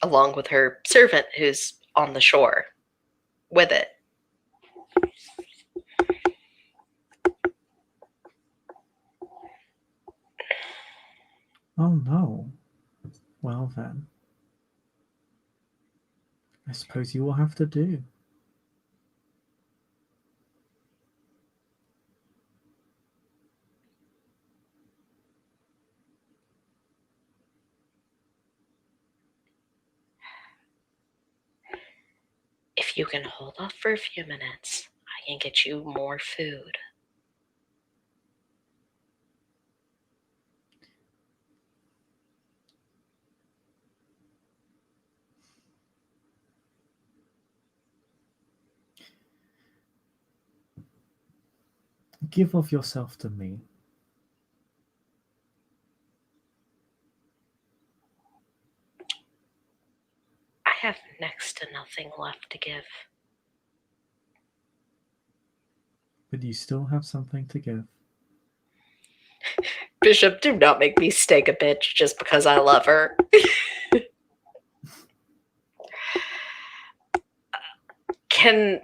Along with her servant who's on the shore with it. Oh no. Well then. I suppose you will have to do. If you can hold off for a few minutes, I can get you more food. Give of yourself to me. I have next to nothing left to give. But you still have something to give. Bishop, do not make me stake a bitch just because I love her.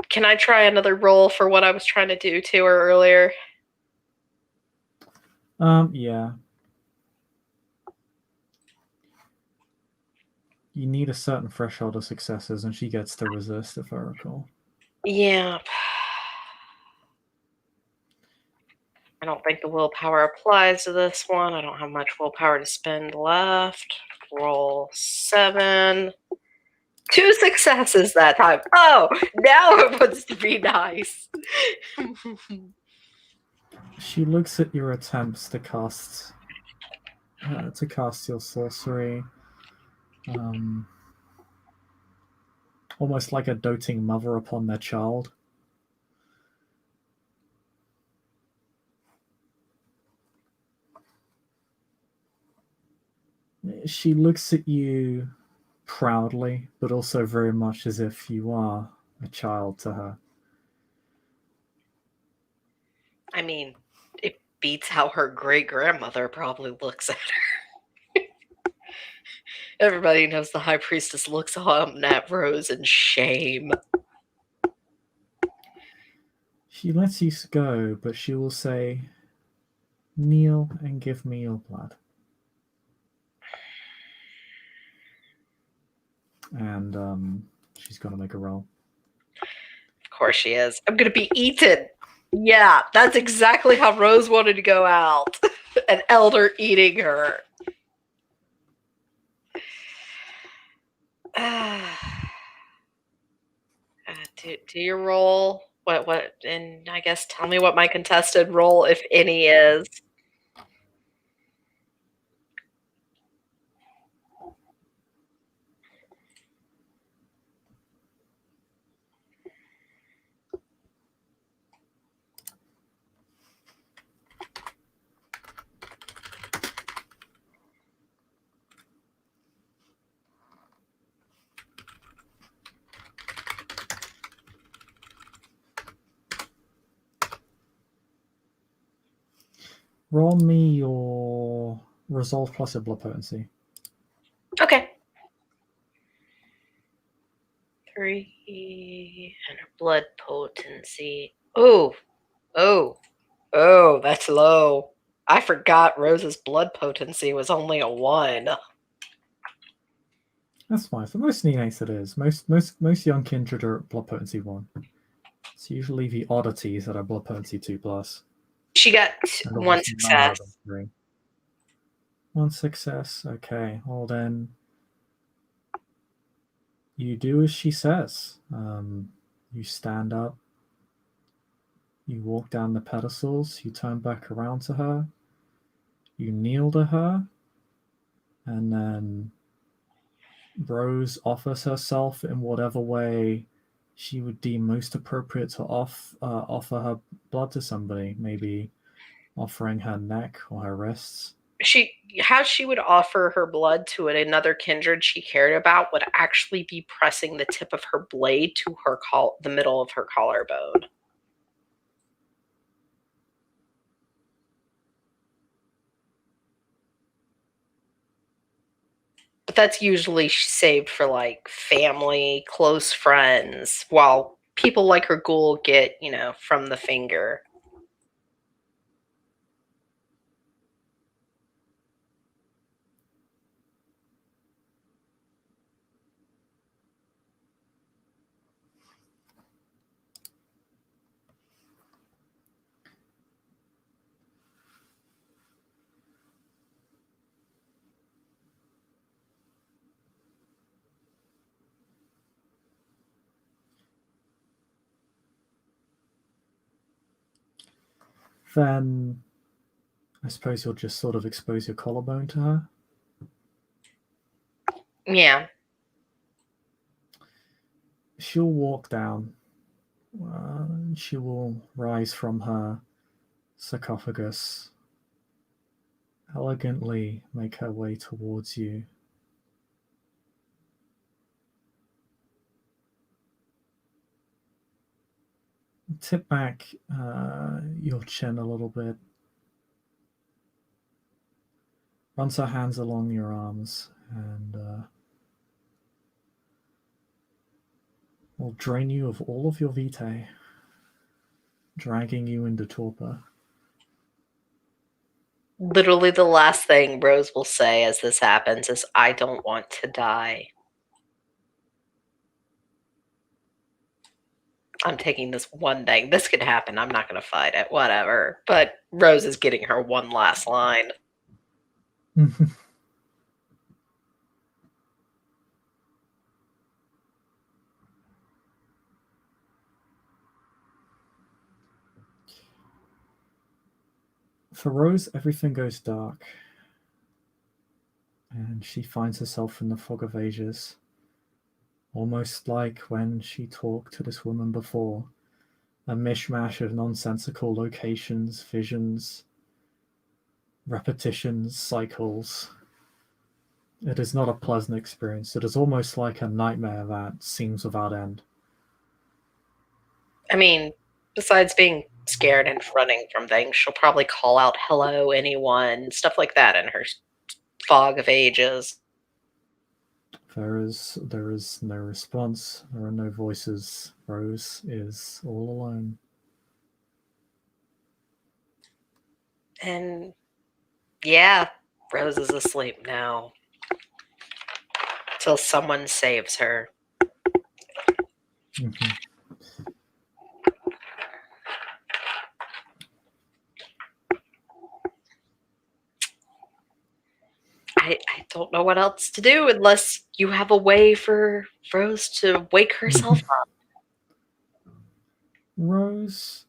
Can I try another roll for what I was trying to do to her earlier? Yeah. You need a certain threshold of successes, and she gets to resist, if I recall. Yeah. I don't think the willpower applies to this one. I don't have much willpower to spend left. Roll 7. 2 successes that time. Oh, now it wants to be nice. She looks at your attempts to cast your sorcery, almost like a doting mother upon their child. She looks at you proudly, but also very much as if you are a child to her. I mean, it beats how her great-grandmother probably looks at her. Everybody knows the High Priestess looks on at Rose in shame. She lets you go, but she will say, "Kneel and give me your blood." And she's got to make a roll. Of course she is. I'm gonna be eaten. Yeah, that's exactly how Rose wanted to go out. An elder eating her. Do your roll. What? And I guess tell me what my contested role, if any, is. Roll me your resolve plus your blood potency. Okay. 3 and a blood potency. Oh, that's low. I forgot Rose's blood potency was only a 1. That's fine. For most neonates, it is. Most young kindred are at blood potency 1. It's usually the oddities that are blood potency 2+. She got And 1 obviously none are success. 3. 1 success. Okay. Well then, you do as she says. You stand up. You walk down the pedestals. You turn back around to her. You kneel to her. And then Rose offers herself in whatever way she would deem most appropriate to offer her blood to somebody. Maybe offering her neck or her wrists. How she would offer her blood to another kindred she cared about would actually be pressing the tip of her blade to the middle of her collarbone. But that's usually saved for like family, close friends, while people like her ghoul get, from the finger. Then I suppose you'll just sort of expose your collarbone to her. Yeah. She'll walk down. She will rise from her sarcophagus, elegantly make her way towards you. Tip back your chin a little bit. Runs her hands along your arms and will drain you of all of your vitae, dragging you into torpor. Literally the last thing Rose will say as this happens is, "I don't want to die." I'm taking this one thing. This could happen. I'm not going to fight it. Whatever. But Rose is getting her one last line. For Rose, everything goes dark, and she finds herself in the fog of ages, almost like when she talked to this woman before. A mishmash of nonsensical locations, visions, repetitions, cycles. It is not a pleasant experience. It is almost like a nightmare that seems without end. I mean, besides being scared and running from things, she'll probably call out, "Hello, anyone," stuff like that in her fog of ages. There is no response. There are no voices. Rose is all alone. And yeah, Rose is asleep now. Till someone saves her. Mm-hmm. I don't know what else to do unless you have a way for Rose to wake herself up. Rose,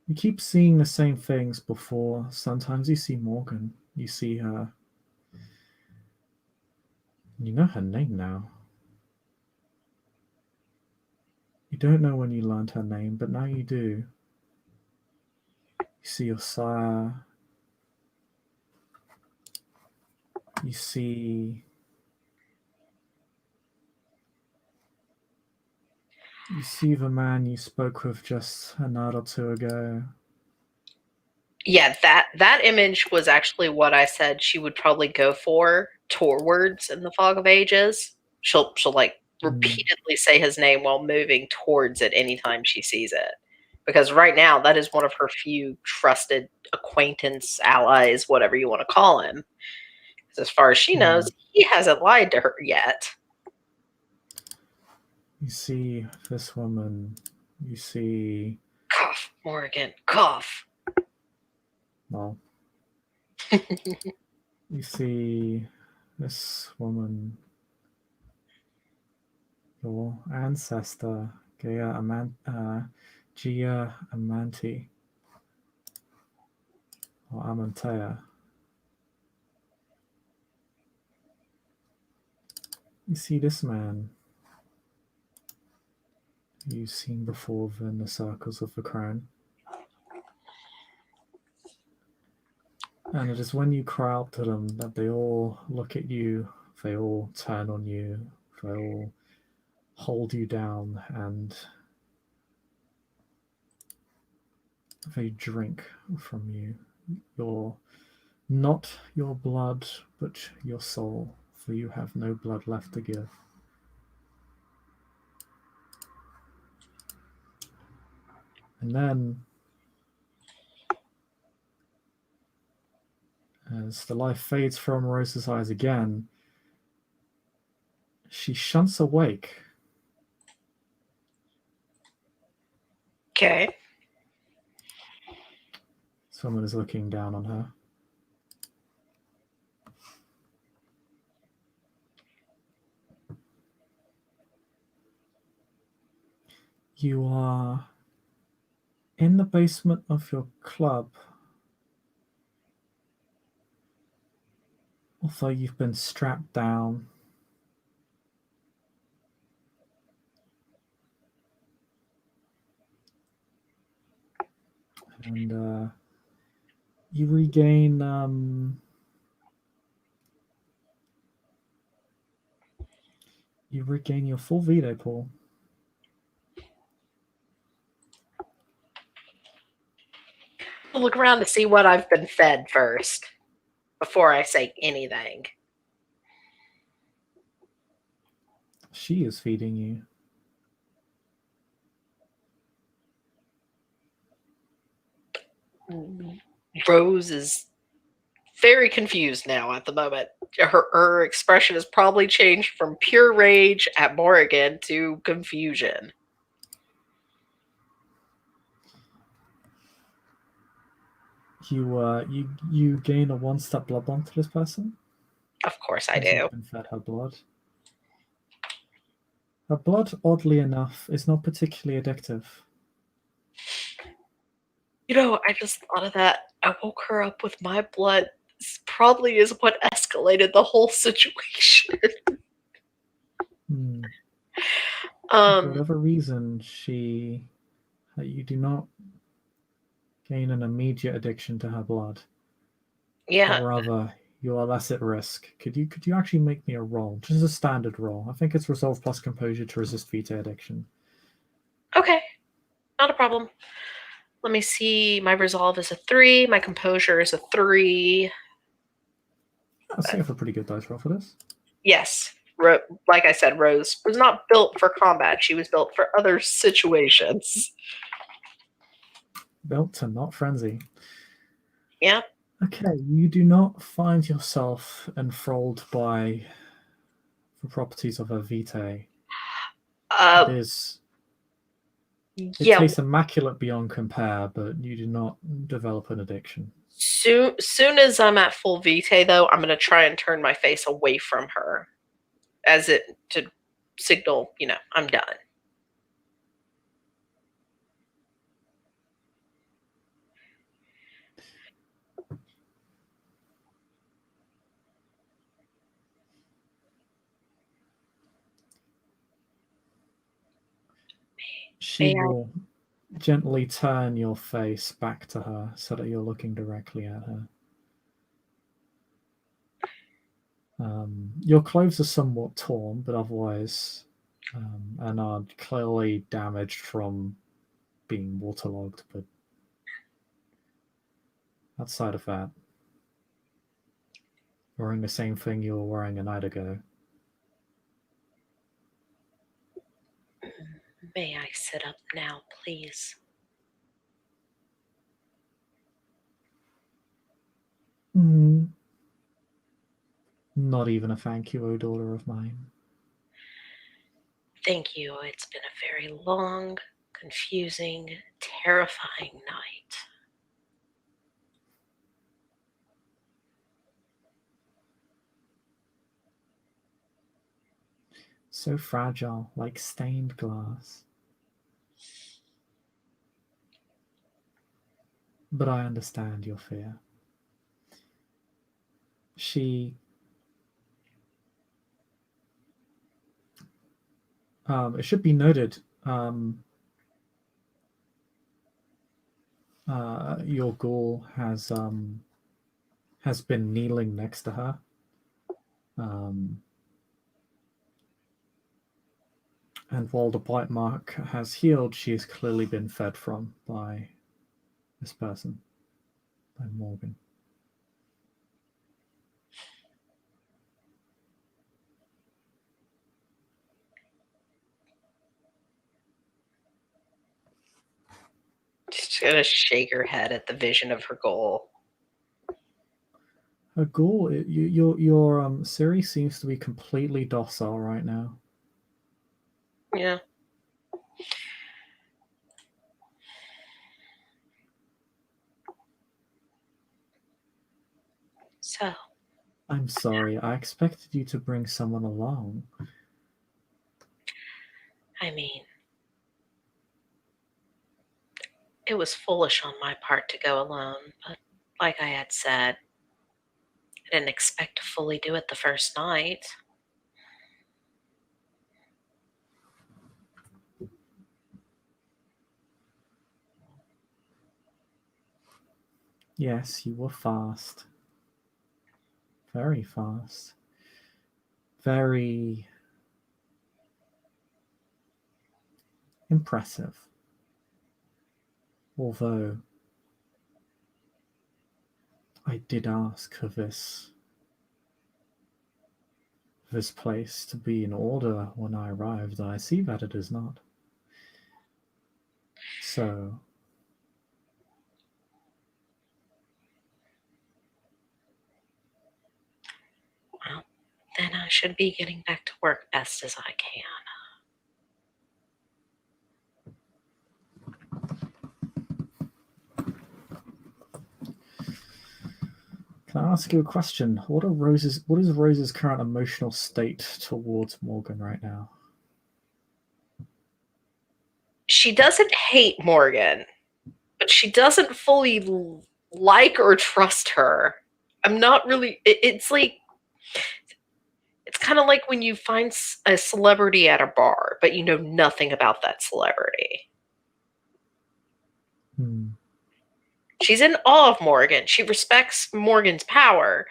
you keep seeing the same things before. Sometimes you see Morgan. You see her. You know her name now. You don't know when you learned her name, but now you do. You see your sire. You see. You see the man you spoke with just a night or two ago. Yeah, that image was actually what I said she would probably go for towards in the Fog of Ages. She'll like repeatedly say his name while moving towards it anytime she sees it. Because right now that is one of her few trusted acquaintance, allies, whatever you want to call him. As far as she knows, he hasn't lied to her yet. You see this woman. You see. Cough, Morgan, cough. Well, you see this woman, your ancestor, Gia Amanti, or Amantea. You see this man you've seen before in the circles of the crown. And it is when you cry out to them that they all look at you, they all turn on you, they all hold you down, and they drink from you. Not your blood, but your soul, for you have no blood left to give. And then, as the life fades from Rose's eyes again, she shunts awake. Okay. Someone is looking down on her. You are in the basement of your club. Although you've been strapped down. And you regain your full vitae pool. I'll look around to see what I've been fed first before I say anything. She is feeding you. Rose is very confused now at the moment. Her expression has probably changed from pure rage at Morrigan to confusion. You gain a one-step blood bond to this person. Of course I as do. You've been fed her blood. Her blood, oddly enough, is not particularly addictive. You know, I just thought of that. I woke her up with my blood. This probably is what escalated the whole situation. For whatever reason, you do not gain an immediate addiction to her blood. Yeah. Or rather, you are less at risk. Could you actually make me a roll? Just a standard roll. I think it's resolve plus composure to resist vitae addiction. Okay. Not a problem. Let me see. My resolve is a 3. My composure is a 3. I think I have a pretty good dice roll for this. Yes. Like I said, Rose was not built for combat. She was built for other situations. Built to not frenzy. Yeah. Okay, you do not find yourself enthralled by the properties of a vitae. It is It Yeah, tastes immaculate beyond compare, but you do not develop an addiction. soon as I'm at full vitae, though, I'm going to try and turn my face away from her as it to signal, I'm done. She will gently turn your face back to her so that you're looking directly at her. Your clothes are somewhat torn, but otherwise, and are clearly damaged from being waterlogged. But outside of that, wearing the same thing you were wearing a night ago. May I sit up now, please? Not even a thank you, O daughter of mine. Thank you. It's been a very long, confusing, terrifying night. So fragile, like stained glass. But I understand your fear. It should be noted, your ghoul has been kneeling next to her. And while the bite mark has healed, she has clearly been fed from by this person, by Morgan. She's gonna shake her head at the vision of her goal. Her ghoul, your Siri seems to be completely docile right now. Yeah. So, I'm sorry, I expected you to bring someone along. I mean, it was foolish on my part to go alone, but like I had said, I didn't expect to fully do it the first night. Yes, you were fast. Very fast. Very impressive. Although I did ask for this place to be in order when I arrived, and I see that it is not. So, Well, then I should be getting back to work best as I can. can I ask you a question? What is Rose's current emotional state towards Morgan right now? She doesn't hate Morgan, but she doesn't fully like or trust her. I'm not really. It's like it's kind of like when you find a celebrity at a bar, but you know nothing about that celebrity. She's in awe of Morgan. She respects Morgan's power,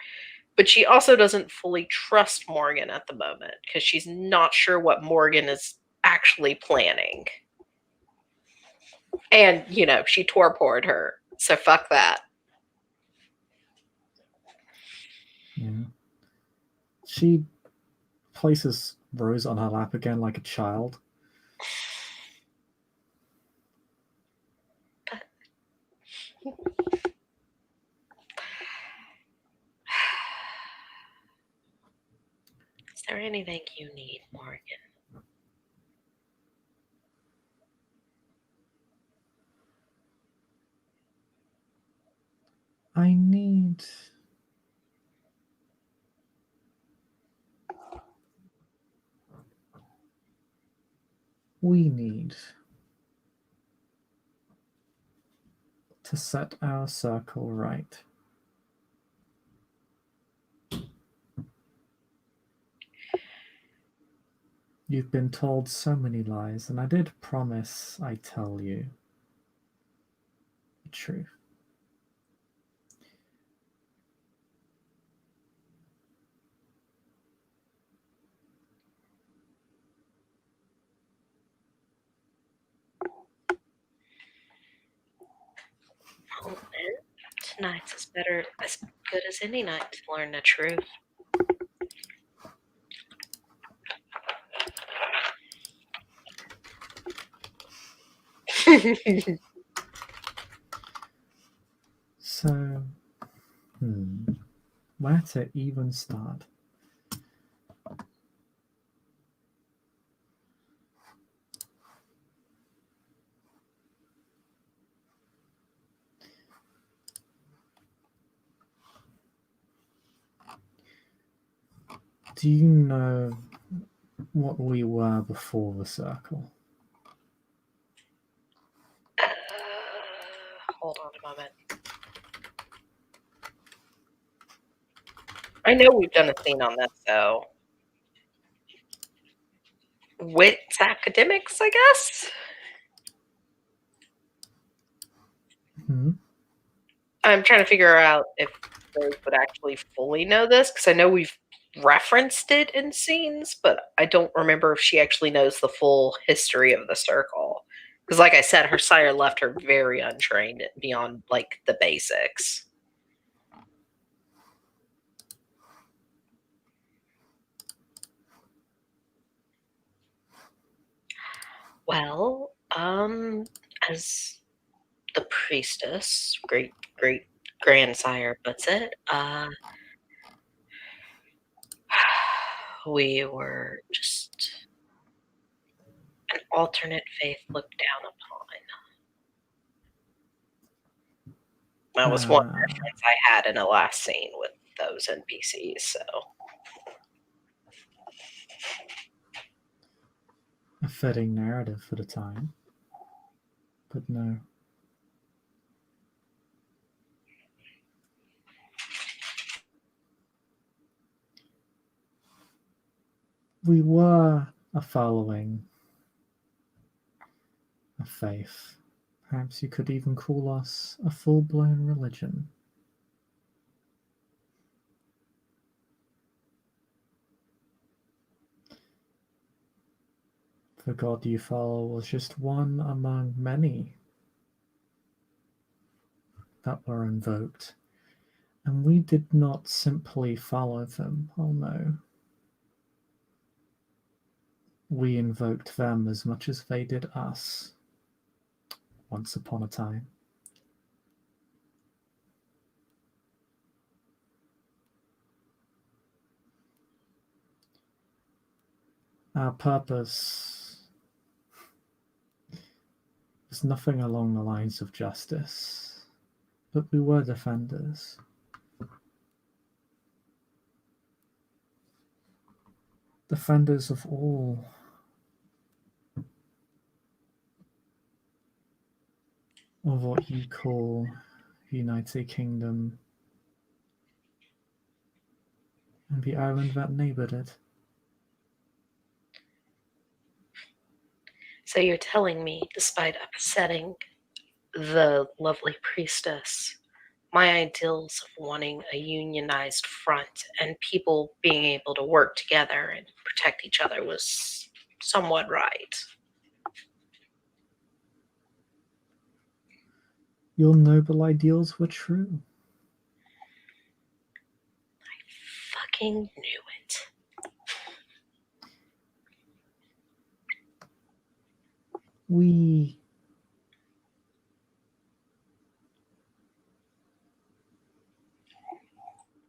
but she also doesn't fully trust Morgan at the moment because she's not sure what Morgan is actually planning. And, she torpored her. So fuck that. Yeah. She places Rose on her lap again like a child. Is there anything you need, Morgan? I need. We need to set our circle right. You've been told so many lies, and I did promise I'd tell you the truth. Well, then, tonight's as good as any night to learn the truth. So, where to even start? Do you know what we were before the circle? Hold on a moment. I know we've done a scene on this, though. Wits academics, I guess? Hmm? I'm trying to figure out if Rose would actually fully know this, because I know we've referenced it in scenes, but I don't remember if she actually knows the full history of the circle. Because, like I said, her sire left her very untrained beyond, like, the basics. Well, as the priestess, great grandsire puts it, we were just an alternate faith looked down upon. That was one reference I had in a last scene with those NPCs, so. A fitting narrative for the time. But no. We were a following, a faith. Perhaps you could even call us a full-blown religion. The god you follow was just one among many that were invoked, and we did not simply follow them. Oh no. We invoked them as much as they did us once upon a time. Our purpose was nothing along the lines of justice, but we were defenders. Defenders of all. Of what you call United Kingdom and the island that neighbored it. So you're telling me, despite upsetting the lovely priestess, my ideals of wanting a unionized front and people being able to work together and protect each other was somewhat right. Your noble ideals were true. I fucking knew it. We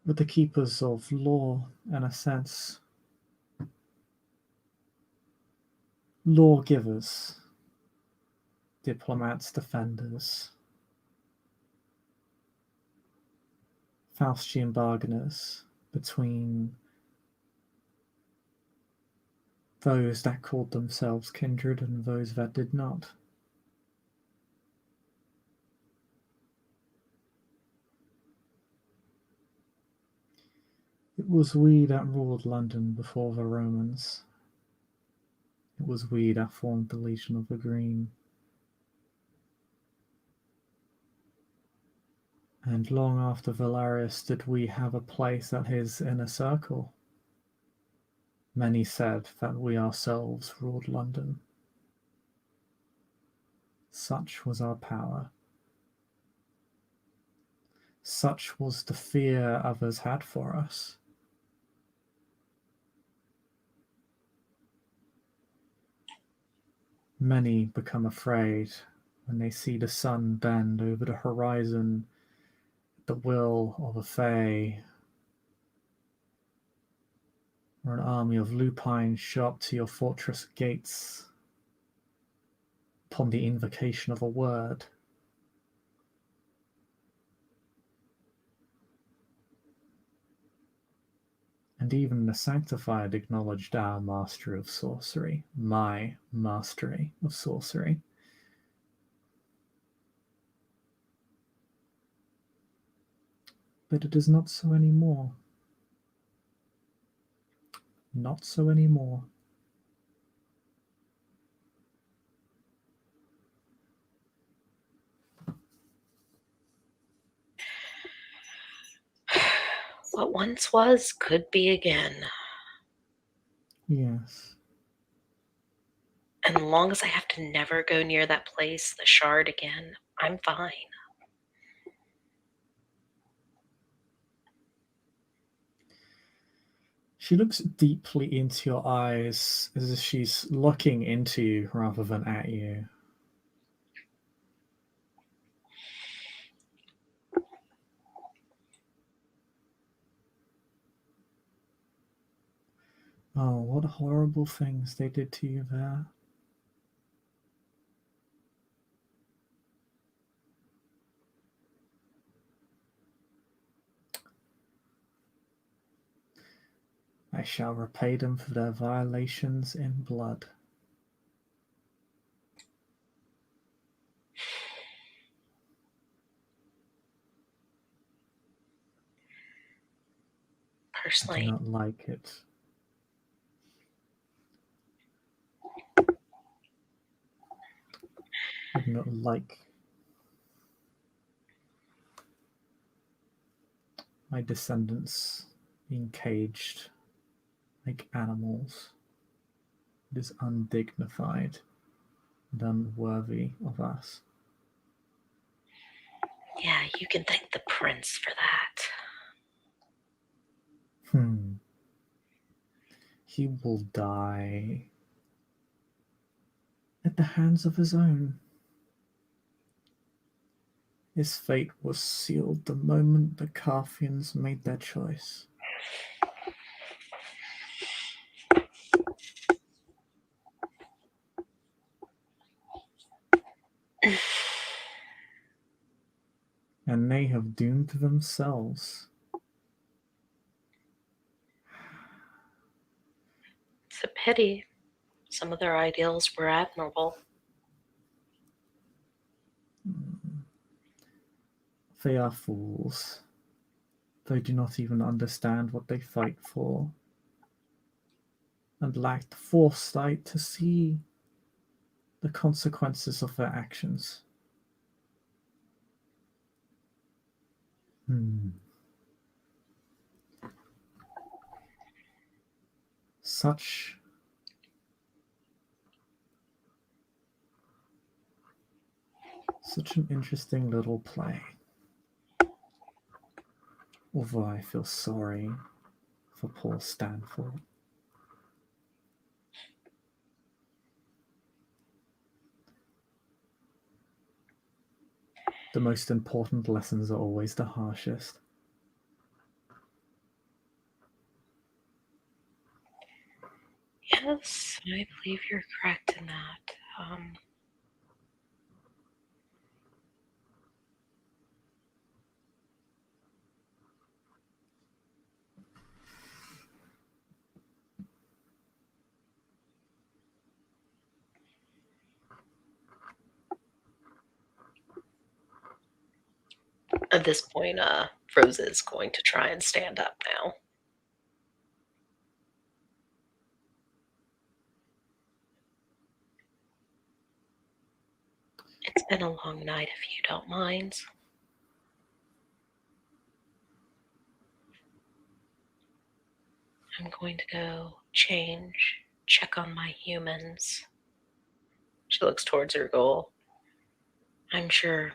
were the keepers of law, in a sense. Lawgivers, diplomats, defenders. Faustian bargainers between those that called themselves kindred and those that did not. It was we that ruled London before the Romans. It was we that formed the Legion of the Green. And long after Valerius did we have a place at his inner circle. Many said that we ourselves ruled London. Such was our power. Such was the fear others had for us. Many become afraid when they see the sun bend over the horizon at the will of a Fae, or an army of lupines show up to your fortress gates upon the invocation of a word. And even the sanctified acknowledged our mastery of sorcery, my mastery of sorcery. But it is not so anymore. Not so anymore. What once was could be again. Yes. And as long as I have to never go near that place, the Shard again, I'm fine. She looks deeply into your eyes as if she's looking into you rather than at you. Oh, what horrible things they did to you there. I shall repay them for their violations in blood. I do Personally, not like it. I do not like my descendants being caged like animals. It is undignified and unworthy of us. yeah, you can thank the prince for that. He will die at the hands of his own. His fate was sealed the moment the Carthians made their choice. And they have doomed themselves. It's a pity. Some of their ideals were admirable. They are fools. They do not even understand what they fight for, and lack the foresight to see the consequences of their actions. Such an interesting little play. Although I feel sorry for poor Stanford. The most important lessons are always the harshest. Yes, I believe you're correct in that. At this point, Rose is going to try and stand up now. It's been a long night, if you don't mind. I'm going to go change, check on my humans. She looks towards her goal. I'm sure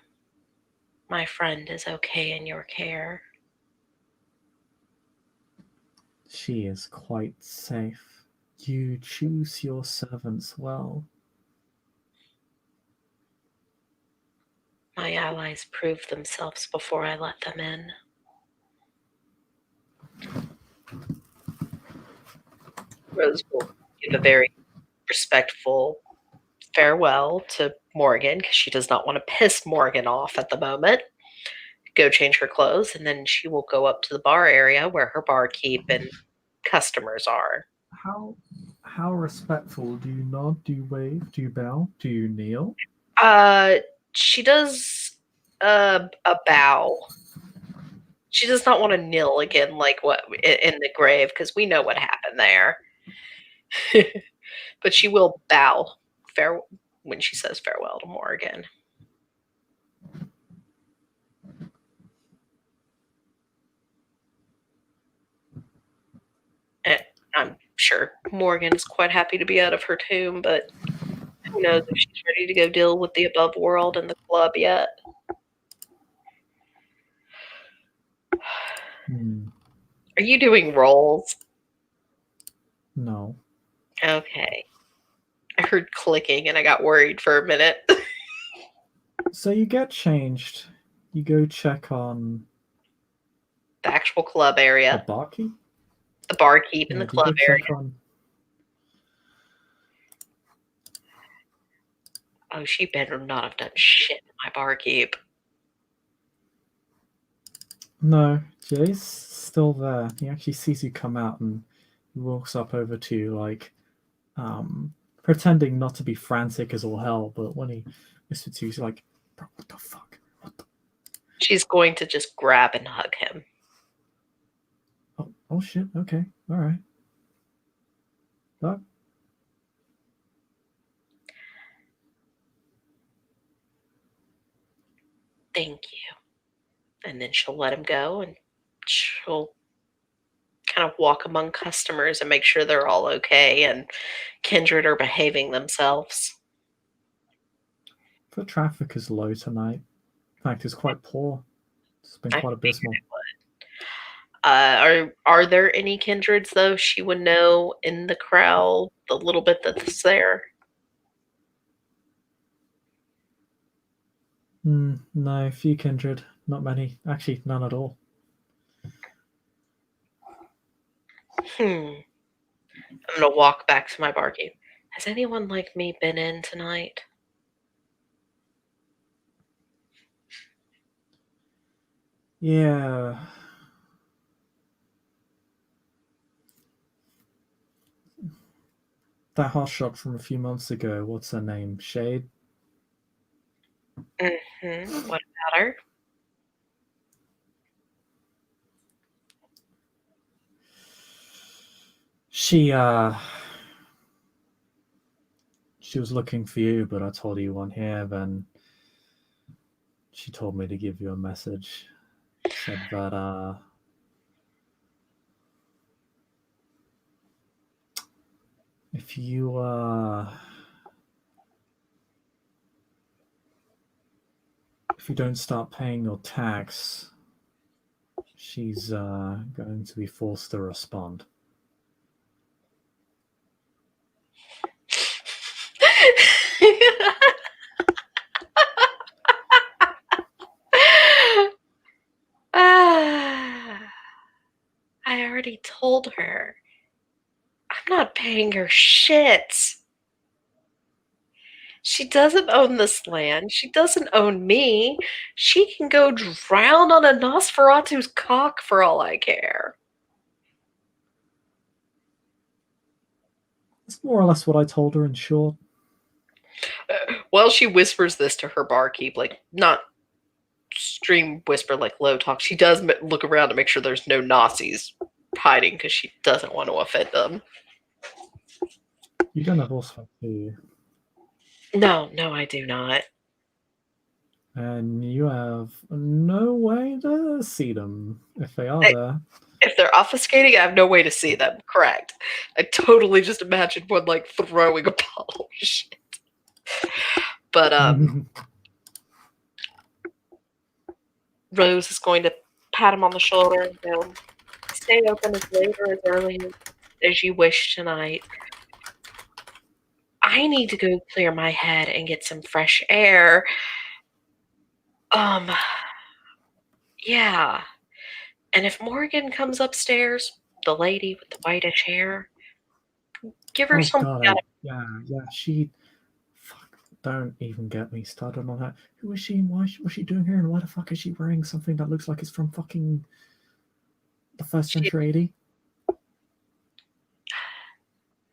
my friend is okay in your care. She is quite safe. You choose your servants well. My allies proved themselves before I let them in. Rose will give a very respectful farewell to Morgan because she does not want to piss Morgan off at the moment. Go change her clothes, and then she will go up to the bar area where her barkeep and customers are. How respectful? Do you nod? Do you wave? Do you bow? Do you kneel? She does a bow. She does not want to kneel again, like what in the grave, because we know what happened there. But she will bow when she says farewell to Morgan. And I'm sure Morgan is quite happy to be out of her tomb, but who knows if she's ready to go deal with the above world and the club yet. Are you doing rolls? No. Okay. I heard clicking and I got worried for a minute. So you get changed. You go check on The actual club the area. barkeep? The barkeep in the You club go area. check on... Oh, she better not have done shit to my barkeep. No, Jay's still there. He actually sees you come out and he walks up over to you, like, pretending not to be frantic as all hell. But when he whispers to you, he's like, "Bro, what the fuck? What the?" She's going to just grab and hug him. Oh shit. Okay, all right. What? Thank you. And then she'll let him go and she'll kind of walk among customers and make sure they're all okay and Kindred are behaving themselves. The traffic is low tonight. In fact, it's quite poor. It's been quite abysmal. Are there any Kindreds though she would know in the crowd, the little bit that's there? No, few kindred. Not many. Actually, none at all. I'm gonna walk back to my barkeep. Has anyone like me been in tonight? Yeah. That hot shot from a few months ago, what's her name? Shade? Mm-hmm. What about her? She was looking for you, but I told her you weren't here. Then she told me to give you a message. Said that if you don't start paying your tax, she's going to be forced to respond. I already told her. I'm not paying her shit. She doesn't own this land. She doesn't own me. She can go drown on a Nosferatu's cock for all I care. That's more or less what I told her in short. Well, she whispers this to her barkeep, like not stream whisper, like low talk. She does look around to make sure there's no Nazis hiding because she doesn't want to offend them. You don't have Ausfeld, do you? No, I do not. And you have no way to see them if they are there. If they're obfuscating, I have no way to see them. Correct. I totally just imagined one like throwing a bottle. Shit. But Rose is going to pat him on the shoulder and go, "Stay open as late or as early as you wish tonight. I need to go clear my head and get some fresh air. Yeah. And if Morgan comes upstairs, the lady with the whitish hair, give her something out of she. Fuck, don't even get me started on her. Who is she? What's she doing here? And why the fuck is she wearing something that looks like it's from fucking the first century AD?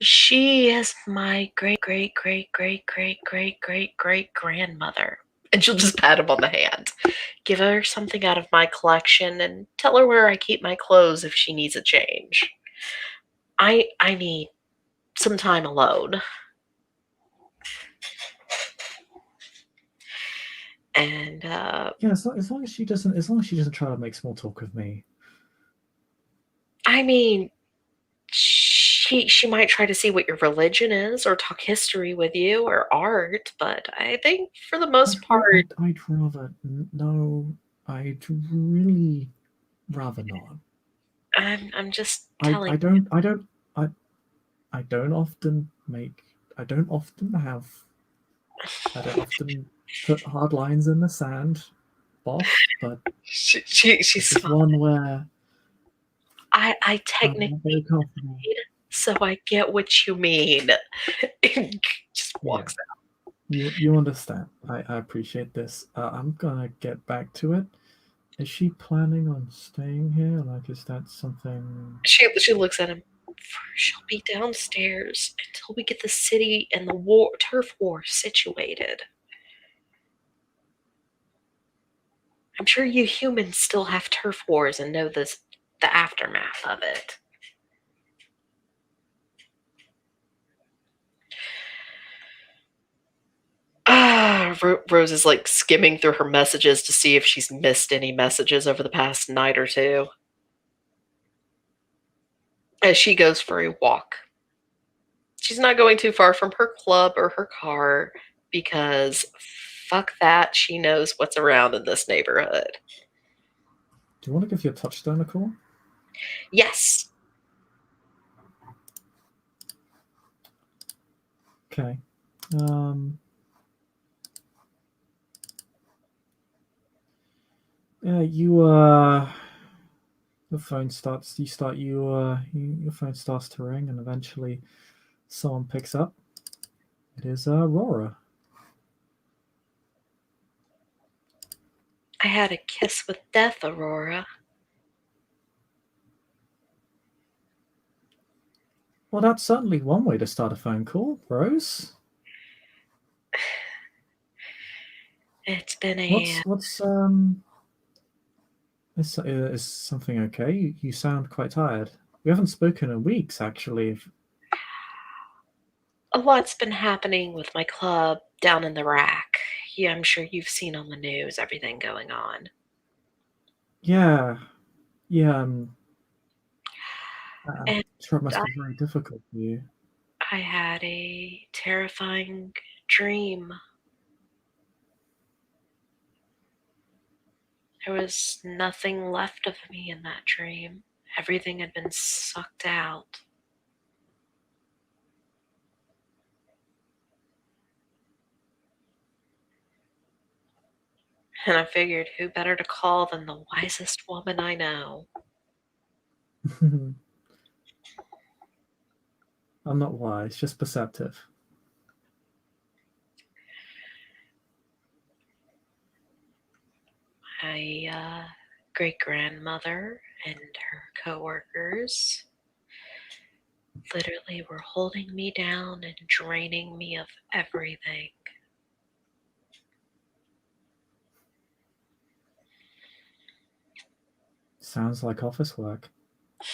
She is my great grandmother. And she'll just pat him on the hand. Give her something out of my collection and tell her where I keep my clothes if she needs a change. I need some time alone. And as long as she doesn't try to make small talk with me. I mean, she might try to see what your religion is or talk history with you or art, but I think for the most part, I'd rather no. I'd really rather not. I'm just telling. I don't often put hard lines in the sand, boss. But she's one where I technically so I get what you mean. Just walks out. You understand. I appreciate this. I'm gonna get back to it. Is she planning on staying here? Like, is that something? She looks at him. She'll be downstairs until we get the city and the turf war situated. I'm sure you humans still have turf wars and know the aftermath of it. Rose is like skimming through her messages to see if she's missed any messages over the past night or two. As she goes for a walk. She's not going too far from her club or her car because fuck that, she knows what's around in this neighborhood. Do you want to give your touchstone a call? Yes. Okay. Yeah, your phone starts to ring, and eventually someone picks up. It is Aurora. I had a kiss with death, Aurora. Well, that's certainly one way to start a phone call, Rose. It's been Is something okay? You sound quite tired. We haven't spoken in weeks, actually. A lot's been happening with my club down in the rack. Yeah, I'm sure you've seen on the news everything going on. Yeah. I'm sure it must be very difficult for you. I had a terrifying dream. There was nothing left of me in that dream. Everything had been sucked out. And I figured, who better to call than the wisest woman I know? I'm not wise, just perceptive. My great-grandmother and her coworkers literally were holding me down and draining me of everything. Sounds like office work. If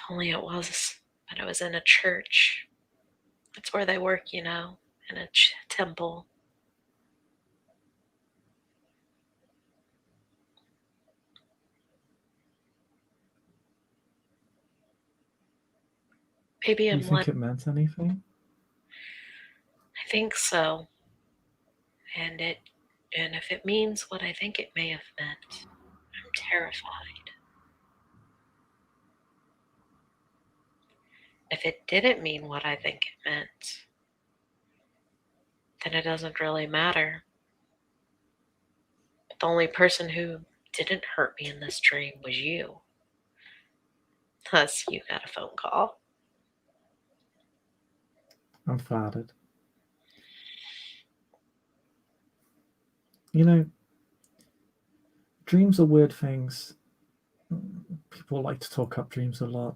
only it was, but it was in a church. That's where they work, in a temple. Maybe Do you I'm think like, it meant anything? I think so. And if it means what I think it may have meant, I'm terrified. If it didn't mean what I think it meant, then it doesn't really matter. But the only person who didn't hurt me in this dream was you. Thus, you got a phone call. I'm flattered. You know, dreams are weird things. People like to talk up dreams a lot,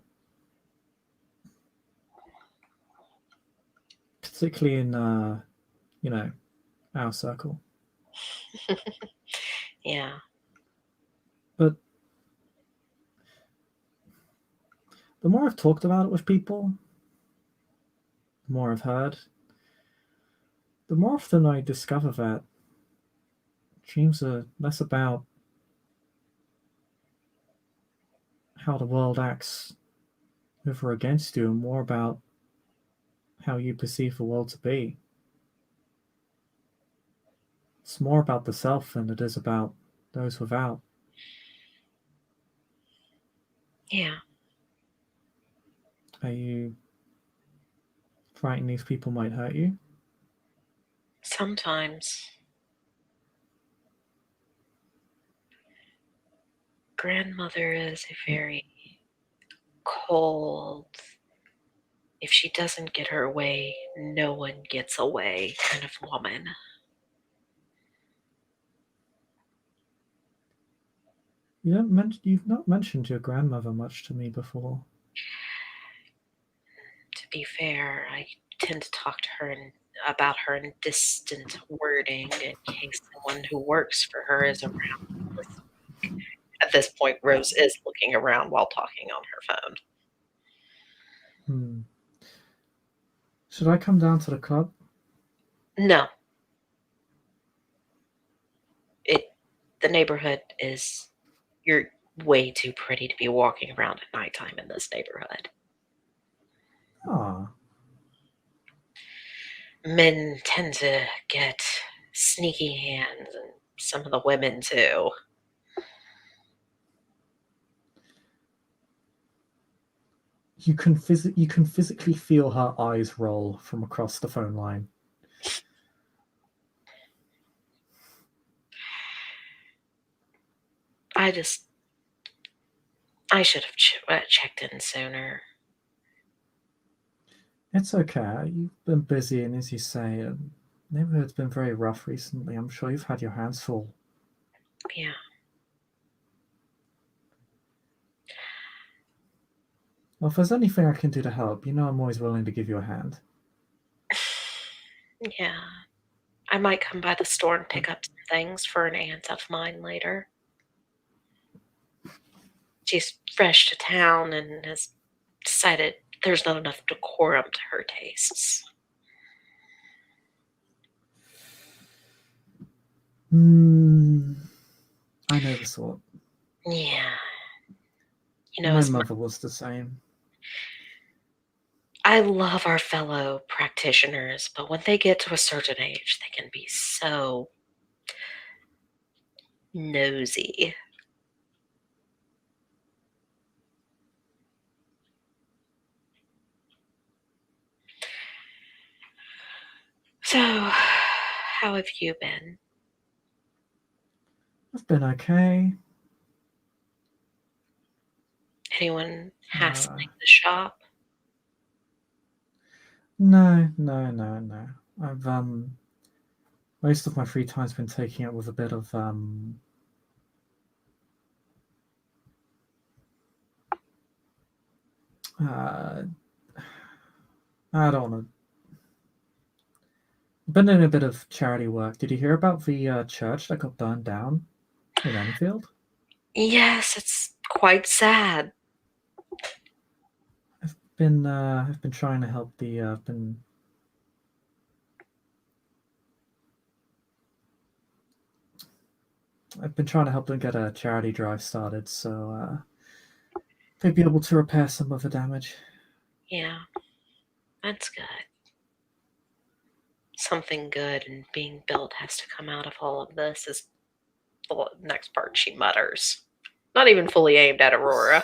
particularly in, our circle. Yeah. But the more I've talked about it with people, the more I've heard, the more often I discover that dreams are less about how the world acts with or against you and more about how you perceive the world to be. It's more about the self than it is about those without. Yeah. Are you frightened these people might hurt you? Sometimes. Grandmother is a very cold, if she doesn't get her way, no one gets away kind of woman. You've not mentioned your grandmother much to me before. To be fair, I tend to talk to her about her in distant wording in case someone who works for her is around. At this point, Rose is looking around while talking on her phone. Hmm. Should I come down to the club? No, the neighborhood is, you're way too pretty to be walking around at nighttime in this neighborhood. Ah, Men tend to get sneaky hands, and some of the women too. you can physically feel her eyes roll from across the phone line. I should have checked in sooner. It's okay. You've been busy, and as you say, neighborhood's been very rough recently. I'm sure you've had your hands full. Yeah. Well, if there's anything I can do to help, I'm always willing to give you a hand. Yeah. I might come by the store and pick up some things for an aunt of mine later. She's fresh to town and has decided there's not enough decorum to her tastes. I know the sort. Yeah. My mother was the same. I love our fellow practitioners, but when they get to a certain age, they can be so nosy. So, how have you been? I've been okay. Anyone hassling the shop? No. I've most of my free time's been taking up with a bit of I don't know. Been doing a bit of charity work. Did you hear about the church that got burned down in Enfield? Yes, it's quite sad. I've been trying to help I've been trying to help them get a charity drive started, so they'd be able to repair some of the damage. Yeah, that's good. Something good and being built has to come out of all of this, is the next part she mutters. Not even fully aimed at Aurora.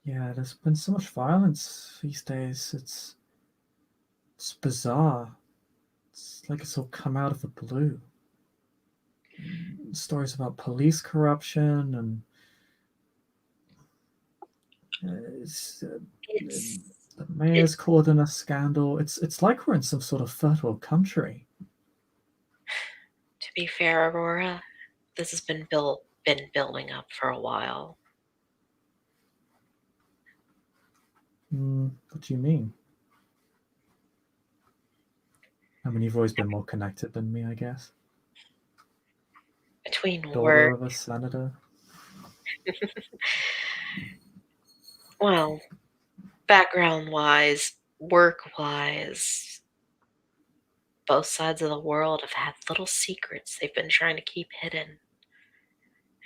Yeah, there's been so much violence these days. It's bizarre. It's like it's all come out of the blue. Stories about police corruption and it's, It's the it, mayor's caught in a scandal. It's like we're in some sort of third world country. to be fair, Aurora, this has been building up for a while. What do you mean? I mean, you've always been more connected than me, I guess. Between Daughter work, of a senator. well, background wise, work wise, both sides of the world have had little secrets they've been trying to keep hidden.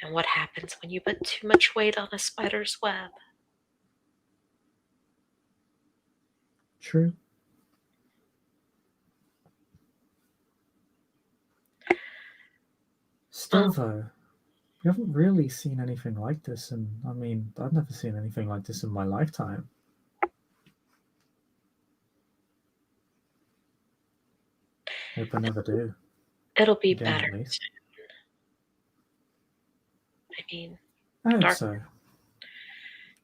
And what happens when you put too much weight on a spider's web? True. Still, Well, though, you haven't really seen anything like this, and I mean, I've never seen anything like this in my lifetime. Hope I never do. it'll be Again, better. at least. I mean, I hope dark, so.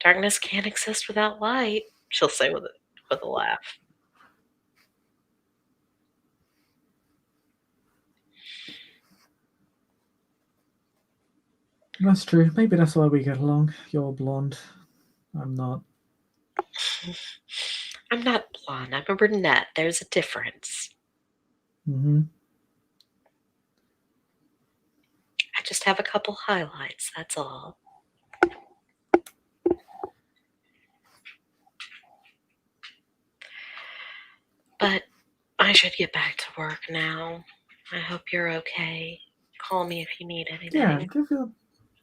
darkness can't exist without light, she'll say with a laugh. That's true. Maybe that's why we get along. You're blonde. I'm not. I'm not blonde, I'm a brunette. There's a difference. Mm-hmm. I just have a couple highlights, that's all. But I should get back to work now. I hope you're okay. Call me if you need Yeah, anything.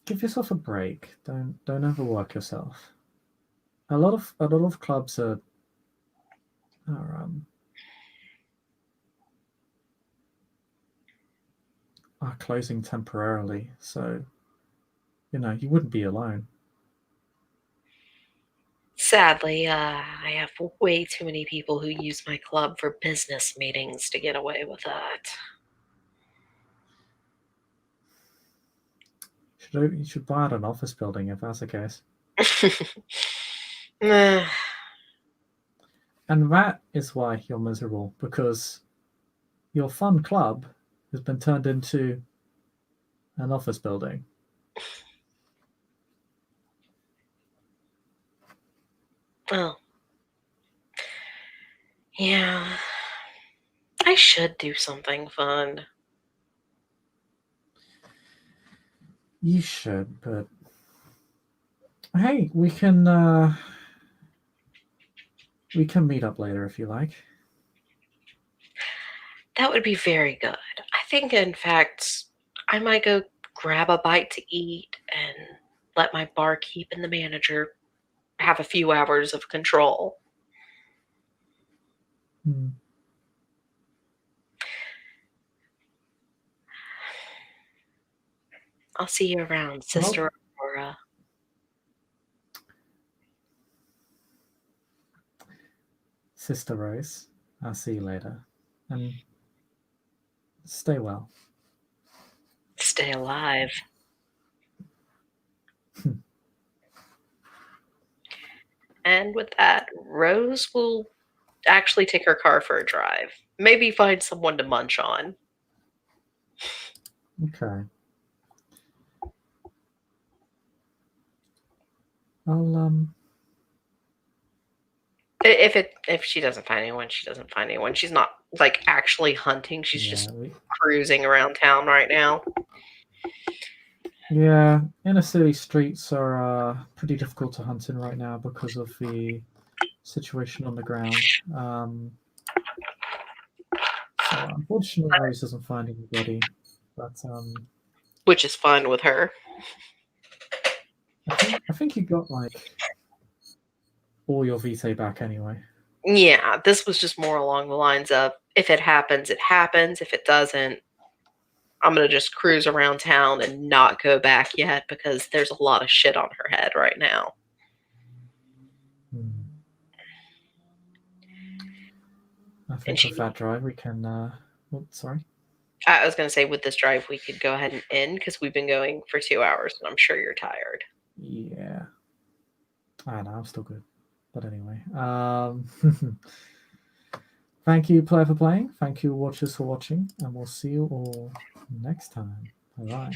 give yourself a break. Don't overwork yourself. A lot of clubs are um are closing temporarily, so you wouldn't be alone. Sadly, I have way too many people who use my club for business meetings to get away with that. You should buy out an office building if that's the case. Nah, And that is why you're miserable, because your fun club has been turned into an office building. well, yeah. I should do something fun. You should, but hey, we can meet up later if you like. That would be very good. I think, in fact, I might go grab a bite to eat and let my barkeep and the manager have a few hours of control. Hmm. I'll see you around, Well, Sister Aurora. Sister Rose, I'll see you later. And stay well. Stay alive. And with that, Rose will actually take her car for a drive. Maybe find someone to munch on. Okay. I'll If she doesn't find anyone, she doesn't find anyone. She's not like actually hunting. She's yeah, just cruising around town right now. Yeah, inner city streets are pretty difficult to hunt in right now because of the situation on the ground. So unfortunately, Rose doesn't find anybody, but Which is fine with her. I think you got like all your vitae back anyway. Yeah, this was just more along the lines of if it happens, it happens. If it doesn't, I'm going to just cruise around town and not go back yet because there's a lot of shit on her head right now. Hmm. I And think with that drive we can. Sorry. I was going to say, with this drive, we could go ahead and end because we've been going for 2 hours and I'm sure you're tired. Yeah. I know, I'm still good. But anyway. Thank you, player, for playing. Thank you, watchers, for watching. And we'll see you all next time. Bye bye.